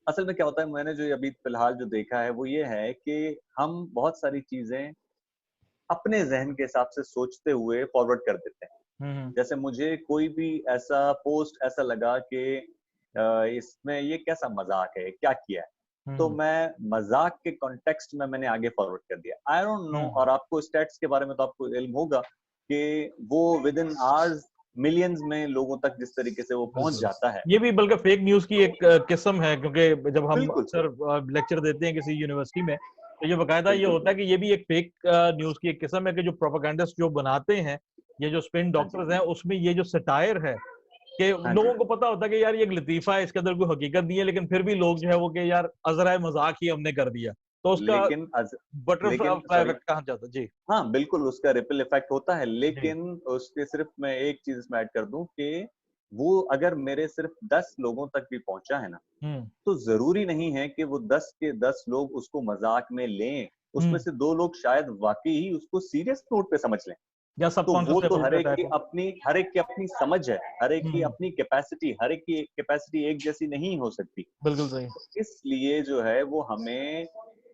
असल में क्या होता है, मैंने जो अभी फिलहाल जो देखा है वो ये है कि हम बहुत सारी चीजें अपने जहन के हिसाब से सोचते हुए फॉरवर्ड कर देते हैं। जैसे मुझे कोई भी ऐसा पोस्ट ऐसा लगा कि इसमें ये कैसा मजाक है, क्या किया है, तो मैं मजाक के कॉन्टेक्स्ट में मैंने आगे फॉरवर्ड कर दिया। आई डोंट नो, और आपको स्टैट्स के बारे में तो आपको इल्म होगा कि वो विद इन आवर्स मिलियंस में लोगों तक जिस तरीके से वो पहुंच जाता है। ये भी बल्कि फेक न्यूज की एक किस्म है, क्योंकि जब हम बिल्कुल अक्सर लेक्चर देते हैं किसी यूनिवर्सिटी में, तो ये बकायदा ये होता है कि ये भी एक फेक न्यूज की एक किस्म है कि जो प्रोपेगेंडिस्ट जो बनाते हैं, ये जो स्पिन डॉक्टर्स हैं, उसमें ये जो सटायर है कि लोगों को पता होता है कि यार ये एक लतीफा है, इसके अंदर कोई हकीकत नहीं है, लेकिन फिर भी लोग जो है वो कि यार अजरा मजाक ही हमने कर दिया, तो उसका बटरफ्लाई इफेक्ट कहाँ जाता जी। हाँ बिल्कुल, उसका रिपल इफेक्ट होता है, लेकिन उसके सिर्फ मैं एक चीज इसमें ऐड कर दूं कि वो अगर मेरे सिर्फ 10 लोगों तक भी पहुंचा है ना, तो जरूरी नहीं है कि वो 10 के 10 लोग उसको मजाक में लें। उसमें से 2 लोग शायद वाकई ही उसको सीरियस नोट पे समझ लें। या तो वो तो हर एक की अपनी समझ है, हर एक की अपनी कैपेसिटी, हर एक की कैपेसिटी एक जैसी नहीं हो सकती। बिल्कुल सही। इसलिए जो है वो हमें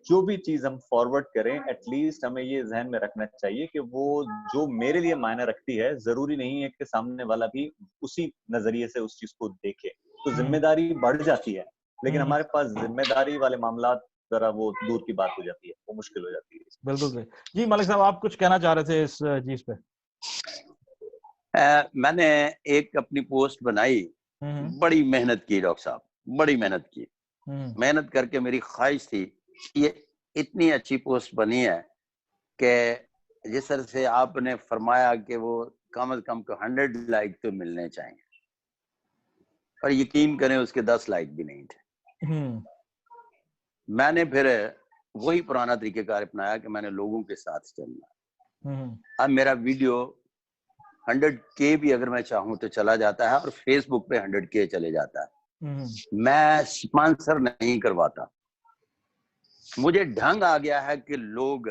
जो भी चीज हम फॉरवर्ड करें, एटलीस्ट हमें ये ध्यान में रखना चाहिए कि वो जो मेरे लिए मायने रखती है, जरूरी नहीं है कि सामने वाला भी उसी नजरिए से उस चीज को देखे। तो जिम्मेदारी बढ़ जाती है, लेकिन हमारे पास जिम्मेदारी वाले मामला जरा वो दूर की बात हो जाती है, वो मुश्किल हो जाती है। बिल्कुल सही जी। मलिक साहब, आप कुछ कहना चाह रहे थे इस चीज पे? मैंने एक अपनी पोस्ट बनाई, बड़ी मेहनत की डॉक्टर साहब, बड़ी मेहनत की। मेहनत करके मेरी ख्वाहिश थी ये इतनी अच्छी पोस्ट बनी है कि जिस तरह से आपने फरमाया कि वो कम से कम 100 लाइक तो मिलने चाहिए, और यकीन करें उसके 10 लाइक भी नहीं थे। मैंने फिर वही पुराना तरीकेकार अपनाया कि मैंने लोगों के साथ चलना। अब मेरा वीडियो 100K भी अगर मैं चाहूं तो चला जाता है, और फेसबुक पे 100K चले जाता है। मैं स्पॉन्सर नहीं करवाता। मुझे ढंग आ गया है कि लोग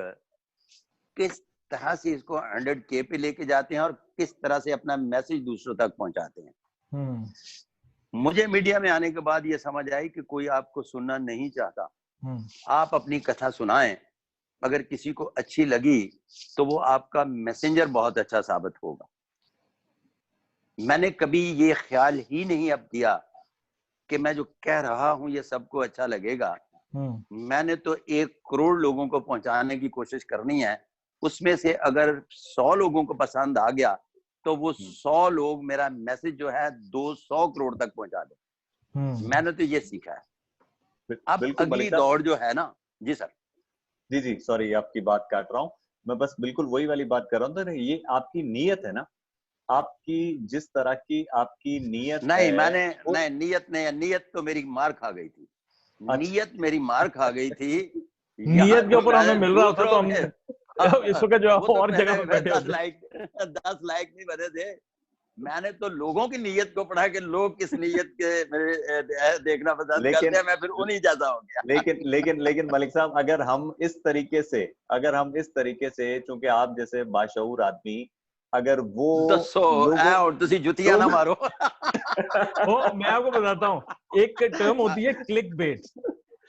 किस तरह से इसको 100K पे लेके जाते हैं और किस तरह से अपना मैसेज दूसरों तक पहुंचाते हैं। मुझे मीडिया में आने के बाद ये समझ आई कि कोई आपको सुनना नहीं चाहता। आप अपनी कथा सुनाएं, अगर किसी को अच्छी लगी तो वो आपका मैसेंजर बहुत अच्छा साबित होगा। मैंने कभी ये ख्याल ही नहीं अब किया कि मैं जो कह रहा हूं ये सबको अच्छा लगेगा। मैंने तो 1 करोड़ लोगों को पहुंचाने की कोशिश करनी है। उसमें से अगर 100 लोगों को पसंद आ गया तो वो 100 लोग मेरा मैसेज जो है 200 करोड़ तक पहुंचा दे। मैंने तो ये सीखा है। अब अगली दौड़ जो है ना जी सर। जी सॉरी, आपकी बात काट रहा हूँ मैं, बस बिल्कुल वही वाली बात कर रहा हूँ। ये आपकी नीयत है ना, आपकी जिस तरह की आपकी नीयत नहीं है, मैंने नहीं, नीयत नहीं, नीयत तो मेरी मार खा गई थी। नीयत मेरी मार खा गई थी। नीयत के ऊपर हमें मिल रहा था तो हम इस वक्त जो और जगह पे बैठे 10 लाइक नहीं बने थे। मैंने तो लोगों की नीयत को पढ़ा कि लोग किस नीयत के मेरे देखना पसंद करते हैं, मैं फिर उन्हीं जैसा हो गया। लेकिन मलिक साहब, अगर हम इस तरीके से चूंकि आप जैसे बाशऊर आदमी, अगर वो जुतिया ना मारो। मैं आपको बताता हूँ, एक टर्म होती है क्लिक बेट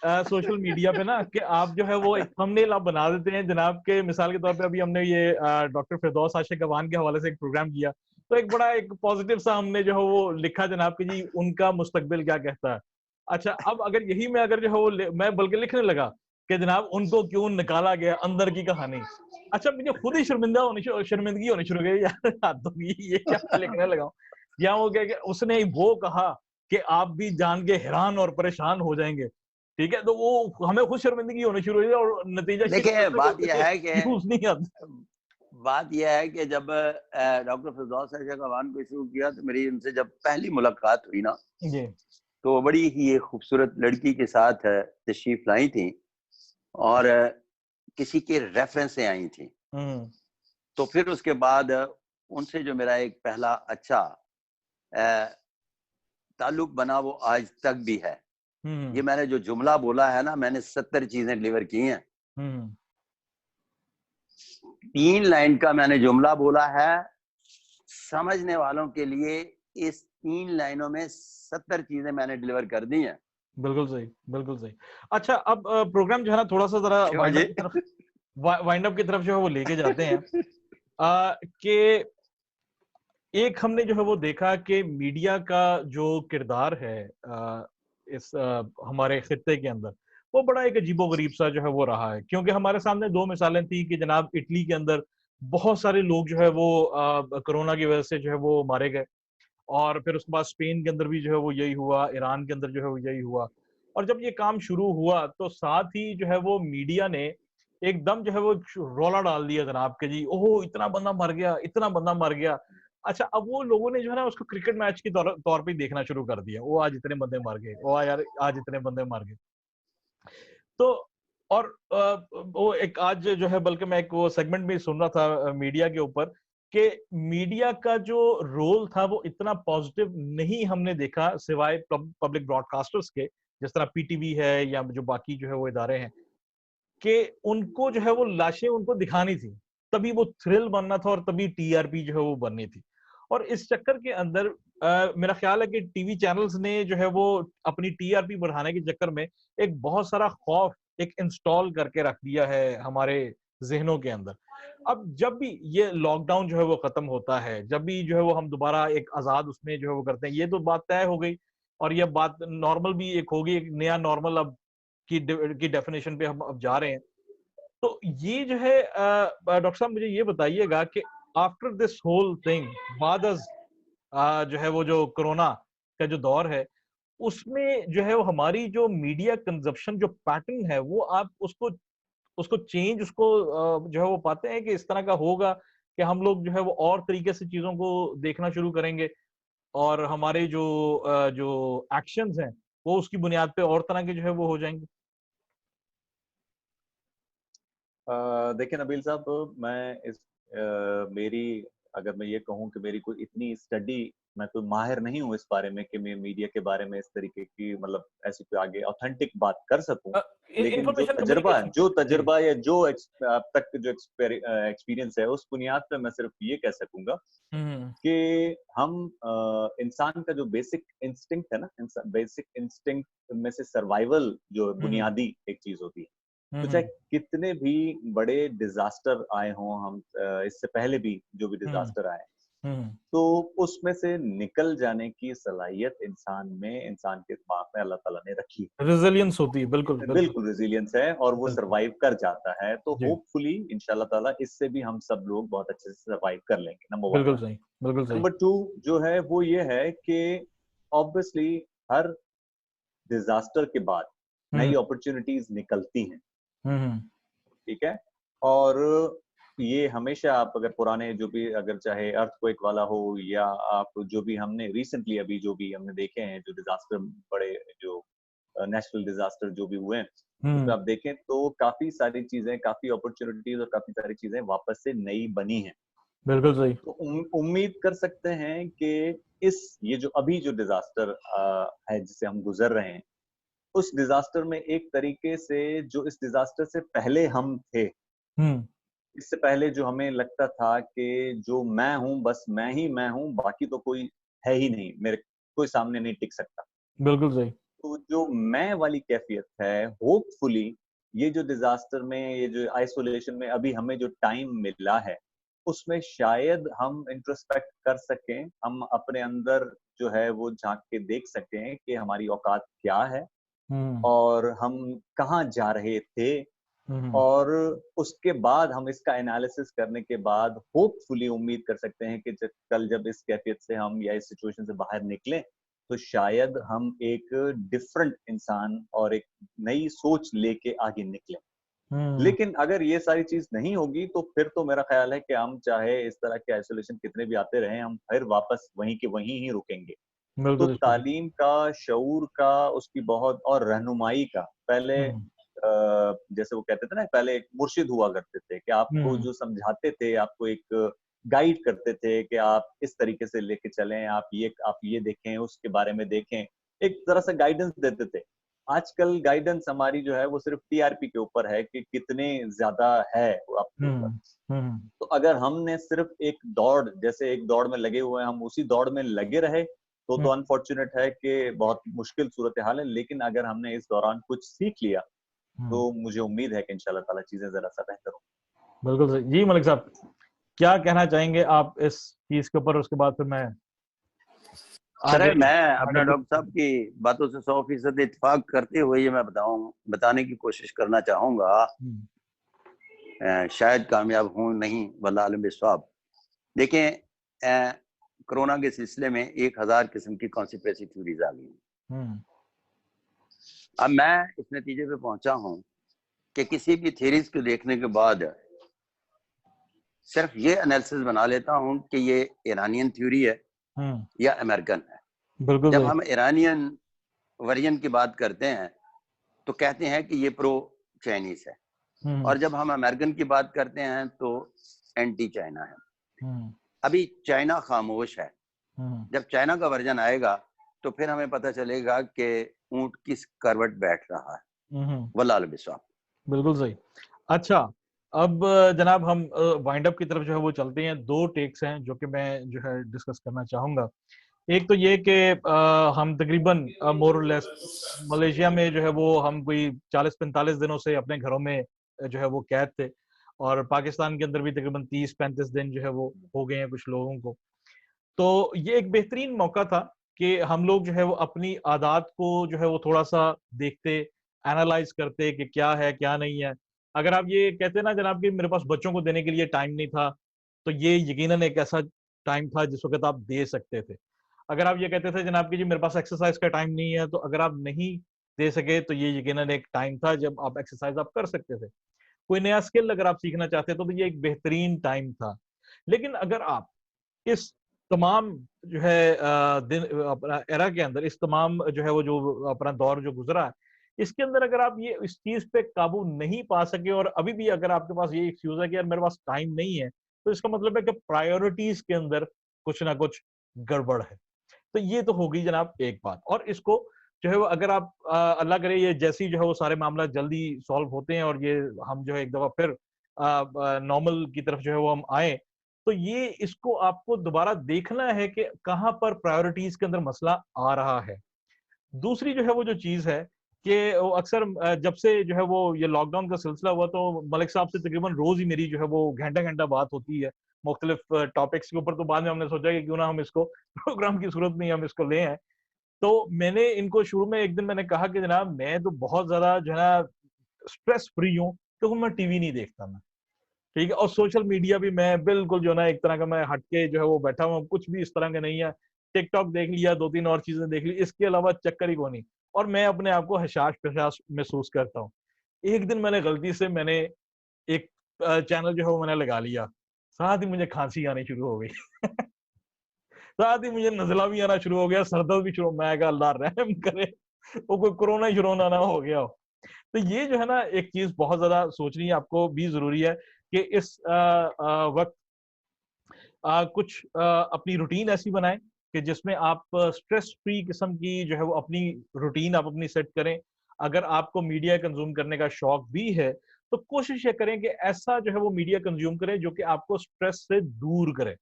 सोशल मीडिया पे ना, कि आप जो है वो एक थंबनेल आप बना देते हैं जनाब के। मिसाल के तौर पे अभी हमने ये डॉक्टर फिरदौस आशिक अवान के हवाले से एक प्रोग्राम किया, तो एक बड़ा एक पॉजिटिव सा हमने जो है वो लिखा जनाब कि जी उनका मुस्तकबिल क्या कहता है। अच्छा, अब अगर यही मैं अगर जो है वो मैं बल्कि लिखने लगा कि जनाब उनको क्यों निकाला गया, अंदर की कहानी। अच्छा, मुझे खुद ही शर्मिंदगी होनी शुरू हो गई यार, ये क्या लिखने लगा। या वो क्या उसने वो कहा कि आप भी जान के हैरान और परेशान हो जाएंगे, ठीक है, तो वो हमें खुद शर्मिंदगी होनी शुरू हुई और नतीजा देखिए बात यह है कि बात यह है कि जब डॉक्टर फिरदौस आशिक अवान को शुरू किया तो मेरी उनसे जब पहली मुलाकात हुई ना, तो बड़ी ही एक खूबसूरत लड़की के साथ तशरीफ लाई थी और किसी के रेफरेंस से आई थी। तो फिर उसके बाद उनसे जो मेरा एक पहला अच्छा ताल्लुक बना वो आज तक भी है। ये मैंने जो जुमला बोला है ना, मैंने 70 चीजें डिलीवर की हैं। 3 लाइन का मैंने जुमला बोला है, समझने वालों के लिए इस 3 लाइनों में 70 चीजें मैंने डिलीवर कर दी हैं। बिल्कुल सही, बिल्कुल सही। अच्छा, अब प्रोग्राम जो है ना थोड़ा सा जरा वाइंड अप की तरफ जो है वो लेके जाते हैं कि एक हमने जो है वो देखा कि मीडिया का जो किरदार है इस हमारे खित्ते के अंदर, वो बड़ा एक अजीबोगरीब सा जो है वो रहा है। क्योंकि हमारे सामने 2 मिसालें थी कि जनाब इटली के अंदर बहुत सारे लोग जो है वो कोरोना की वजह से जो है वो मारे गए, और फिर उसके बाद स्पेन के अंदर भी जो है वो यही हुआ, ईरान के अंदर जो है वो यही हुआ। और जब ये काम शुरू हुआ तो साथ ही जो है वो मीडिया ने एकदम जो है वो रौला डाल दिया जनाब के जी, ओहो इतना बंदा मर गया, इतना बंदा मर गया। अच्छा, अब वो लोगों ने जो है ना उसको क्रिकेट मैच के तौर पे देखना शुरू कर दिया, वो आज इतने बंदे मर गए, ओ यार आज इतने बंदे मर गए। तो और वो एक आज जो है, बल्कि मैं एक वो सेगमेंट भी सुन रहा था मीडिया के ऊपर, कि मीडिया का जो रोल था वो इतना पॉजिटिव नहीं हमने देखा सिवाय पब्लिक ब्रॉडकास्टर्स के, जिस तरह पीटीवी है या जो बाकी जो है वो इदारे हैं, कि उनको जो है वो लाशें उनको दिखानी थी, तभी वो थ्रिल बनना था और तभी टीआरपी जो है वो बननी थी। और इस चक्कर के अंदर मेरा ख्याल है कि टीवी चैनल्स ने जो है वो अपनी टीआरपी बढ़ाने के चक्कर में एक बहुत सारा खौफ एक इंस्टॉल करके रख दिया है हमारे जहनों के अंदर। अब जब भी ये लॉकडाउन जो है वो खत्म होता है, जब भी जो है वो हम दोबारा एक आजाद उसमें जो है वो करते हैं, ये तो बात तय हो गई, और ये बात नॉर्मल भी एक होगी, एक नया नॉर्मल अब की डेफिनेशन पे हम अब जा रहे हैं। तो ये जो है डॉक्टर साहब मुझे ये बताइएगा कि आफ्टर दिस होल थिंग, बाद जो है वो जो कोरोना का जो दौर है, उसमें जो है वो हमारी जो मीडिया कंजप्शन जो पैटर्न है, वो आप उसको उसको चेंज उसको जो है वो पाते हैं कि इस तरह का होगा कि हम लोग जो है वो और तरीके से चीजों को देखना शुरू करेंगे, और हमारे जो एक्शंस हैं वो उसकी बुनियाद पे और तरह के जो है वो हो जाएंगे। देखिए नबील साहब, मैं इस मेरी अगर मैं ये कहूँ कि मेरी कोई इतनी स्टडी, मैं तो माहिर नहीं हूँ इस बारे में कि मैं मीडिया के बारे में इस तरीके की मतलब ऐसी कोई आगे ऑथेंटिक बात कर सकूं। लेकिन इंफॉर्मेशन कम्युनिकेशन जो जी। तजुर्बा या जो अब तक जो एक्सपीरियंस है उस बुनियाद पे मैं सिर्फ ये कह सकूंगा हम्म कि हम इंसान का जो बेसिक इंस्टिंक्ट है ना, बेसिक इंस्टिंक्ट में से सर्वाइवल जो हम्म बुनियादी एक चीज होती है, तो चाहे हम्म कितने भी बड़े डिजास्टर आए हों, हम इससे पहले भी जो भी हम्म डिजास्टर आए, हम्म तो उसमें से निकल जाने की सलाहियत इंसान के दिमाग में अल्लाह ताला ने रखी रेजिलियंस होती है, बिल्कुल है। बिल्कुल बिल्कुल रेजिलियंस है और वो बिल्कुल। सरवाइव कर जाता है। तो जी, होपफुली इंशाल्लाह ताला इससे भी हम सब लोग बहुत अच्छे से सरवाइव कर लेंगे। Number one. बिल्कुल सही, बिल्कुल सही। नंबर टू जो है वो ये है कि ऑब्वियसली हर डिजास्टर के बाद हम्म नई अपॉर्चुनिटीज निकलती हैं। हम्म ठीक है। और ये हमेशा आप अगर पुराने जो भी, अगर चाहे अर्थक्वेक वाला हो या आप जो भी हमने रिसेंटली अभी जो भी हमने देखे हैं जो डिजास्टर, बड़े जो नेचुरल डिजास्टर जो भी हुए हैं, उसमें हम्म आप देखें तो काफी सारी चीजें, काफी अपॉर्चुनिटीज और काफी सारी चीजें वापस से नई बनी हैं। बिल्कुल सही। तो उम्मीद कर सकते हैं कि ये जो अभी जो डिजास्टर है जिसे हम गुजर रहे हैं, उस डिजास्टर में एक तरीके से जो इस डिजास्टर से पहले हम थे, हम्म इससे पहले जो हमें लगता था कि जो मैं हूं बस मैं ही मैं हूं, बाकी तो कोई है ही नहीं, मेरे कोई सामने नहीं टिक सकता। बिल्कुल सही। तो जो मैं वाली कैफियत है, होपफुली ये जो डिजास्टर में, ये जो आइसोलेशन में अभी हमें जो टाइम मिला है, उसमें शायद हम इंट्रोस्पेक्ट कर सकें, हम अपने अंदर जो है वो झांक के देख सकें कि हमारी औकात क्या है हम्म और हम कहाँ जा रहे थे। हम्म और उसके बाद हम इसका एनालिसिस करने के बाद होपफुली उम्मीद कर सकते हैं कि कल जब इस कैफियत से हम या इस सिचुएशन से बाहर निकलें, तो शायद हम एक डिफरेंट इंसान और एक नई सोच लेके आगे निकलें। हम्म लेकिन अगर ये सारी चीज नहीं होगी तो फिर तो मेरा ख्याल है कि हम चाहे इस तरह के आइसोलेशन कितने भी आते रहे, हम फिर वापस वहीं के वहीं ही रुकेंगे। तो बिल्कुल सही। तालीम का, शऊर का, उसकी बहुत, और रहनुमाई का, पहले हम्म जैसे वो कहते थे ना, पहले एक मुर्शिद हुआ करते थे कि आपको हम्म जो समझाते थे, आपको एक गाइड करते थे कि आप इस तरीके से लेके चलें, आप ये देखें, उसके बारे में देखें, एक तरह से गाइडेंस देते थे। आजकल गाइडेंस हमारी जो है वो सिर्फ टीआरपी के ऊपर है कि कितने ज्यादा है वो आपके ऊपर। हम्म हम्म तो अगर हमने सिर्फ एक दौड़, जैसे एक दौड़ में लगे हुए हैं, हम उसी दौड़ में लगे रहे, तो अनफॉर्चुनेट है कि बहुत मुश्किल सूरत हाल है। लेकिन अगर हमने इस दौरान कुछ सीख लिया, हम्म तो मुझे उम्मीद है कि इंशाल्लाह ताला चीजें जरा सा बेहतर होंगी। बिल्कुल सही जी। मलिक साहब क्या कहना चाहेंगे आप इस चीज के ऊपर, उसके बाद फिर मैं। सर आगे मैं अपना डॉक्टर साहब की बातों से 100% इत्तेफाक करते हुए ये मैं बताने की कोशिश करना चाहूंगा, शायद कामयाब हूं नहीं, वल्लाह आलम बिस्वाब। देखें, कोरोना के सिलसिले में 1000 किस्म की कॉन्स्पिरेसी थ्योरीज आ गई। अब मैं इस नतीजे पे पहुंचा हूं कि किसी भी थ्योरीज को देखने के बाद सिर्फ ये एनालिसिस बना लेता हूं कि ये ईरानियन थ्योरी है या अमेरिकन है। बिल्कुल। जब हम ईरानियन वर्जन की बात करते हैं तो कहते हैं कि ये प्रो चाइनीज है, और जब हम अमेरिकन की बात करते हैं तो एंटी चाइना है। अभी चाइना खामोश है। जब चाइना का वर्जन आएगा तो फिर हमें पता चलेगा कि ऊंट किस करवट बैठ रहा है। वल्लाह बिस्वाब। बिल्कुल सही। अच्छा, अब जनाब हम वाइंड अप की तरफ जो है वो चलते हैं। 2 टेक्स हैं जो कि मैं जो है डिस्कस करना चाहूंगा। एक तो ये कि हम तकरीबन मोर और लेस मलेशिया में जो है वो हम कोई 40-45 दिनों से अपने घरों में जो है वो कैद थे, और पाकिस्तान के अंदर भी तकरीबन 30-35 दिन जो है वो हो गए हैं कुछ लोगों को। तो ये एक बेहतरीन मौका था कि हम लोग जो है वो अपनी आदत को जो है वो थोड़ा सा देखते, एनालाइज करते कि क्या है क्या नहीं है। अगर आप ये कहते ना जनाब कि मेरे पास बच्चों को देने के लिए टाइम नहीं था, तो ये यकीनन एक ऐसा टाइम था जिस वक्त आप दे सकते थे। अगर आप ये कहते थे जनाब कि जी मेरे पास एक्सरसाइज का टाइम नहीं है, तो अगर आप नहीं दे सके तो ये यकीनन एक टाइम था जब आप एक्सरसाइज आप कर सकते थे। कोई नया स्किल अगर आप सीखना चाहते तो ये एक बेहतरीन टाइम था। लेकिन अगर आप इस तमाम जो है दिन अपना एरा के अंदर, इस तमाम जो है वो जो अपना दौर जो गुजरा है, इसके अंदर अगर आप ये इस चीज पे काबू नहीं पा सके और अभी भी अगर आपके पास ये एक्सक्यूज है कि यार मेरे पास टाइम नहीं है, तो इसका मतलब है कि प्रायोरिटीज के अंदर कुछ ना कुछ गड़बड़ है। तो ये तो होगी जनाब एक बात। और इसको जो है वो अगर आप अल्लाह करे ये जैसी जो है वो सारे मामला जल्दी सॉल्व होते हैं और ये हम जो है एक दफा फिर नॉर्मल की तरफ जो है वो हम आए, तो ये इसको आपको दोबारा देखना है कि कहां पर प्रायोरिटीज के अंदर मसला आ रहा है। दूसरी जो है वो जो चीज है कि वो अक्सर जब से जो है वो ये लॉकडाउन का सिलसिला हुआ, तो मलिक साहब से तकरीबन रोज ही मेरी जो है वो घंटा घंटा बात होती है मुख्तलिफ टॉपिक्स के ऊपर। तो बाद में हमने सोचा कि क्यों ना हम इसको प्रोग्राम की सूरत में हम इसको ले आए। तो मैंने इनको शुरू में एक दिन मैंने कहा कि जनाब मैं तो बहुत ज्यादा जो है ना स्ट्रेस फ्री हूँ, तो मैं टीवी नहीं देखता मैं, ठीक है, और सोशल मीडिया भी मैं बिल्कुल जो ना एक तरह का मैं हटके जो है वो बैठा हुआ, कुछ भी इस तरह का नहीं है। टिकटॉक देख लिया, 2-3 और चीजें देख ली, इसके अलावा चक्कर ही को नहीं। और मैं अपने आप को हशाश प्रशाश महसूस करता हूँ। एक दिन मैंने गलती से मैंने एक चैनल जो है वो मैंने लगा लिया, साथ ही मुझे खांसी आनी शुरू हो गई साथ ही मुझे नजला भी आना शुरू हो गया, सरदर्द भी शुरू। मैं कहा अल्लाह रहम करे वो कोई कोरोना ही शुरू ना हो गया हो। तो ये जो है ना एक चीज बहुत ज्यादा सोचनी आपको भी जरूरी है कि इस वक्त कुछ अपनी रूटीन ऐसी बनाएं कि जिसमें आप स्ट्रेस फ्री किस्म की जो है वो अपनी रूटीन आप अपनी सेट करें। अगर आपको मीडिया कंज्यूम करने का शौक भी है, तो कोशिश ये करें कि ऐसा जो है वो मीडिया कंज्यूम करें जो कि आपको स्ट्रेस से दूर करे,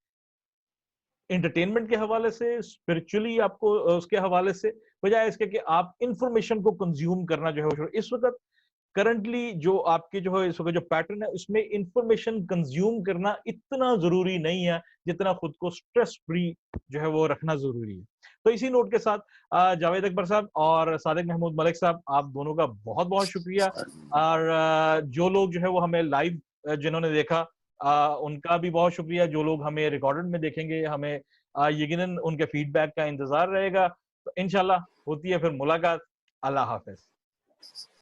एंटरटेनमेंट के हवाले से, स्पिरिचुअली आपको उसके हवाले से, बजाय इसके कि आप इंफॉर्मेशन को कंज्यूम करना जो है इस वक्त करंटली जो आपके जो है इस वक्त जो पैटर्न है उसमें इंफॉर्मेशन कंज्यूम करना इतना जरूरी नहीं है जितना खुद को स्ट्रेस फ्री जो है वो रखना जरूरी है। तो इसी नोट के साथ जावेद अकबर साहब और सादिक महमूद मलिक साहब, आप दोनों का बहुत बहुत शुक्रिया। और जो लोग जो है वो हमें लाइव जिन्होंने देखा उनका भी बहुत शुक्रिया। जो लोग हमें रिकॉर्डेड में देखेंगे, हमें यकीनन उनके फीडबैक का इंतजार रहेगा। तो इंशाल्लाह होती है फिर मुलाकात। अल्लाह हाफिज।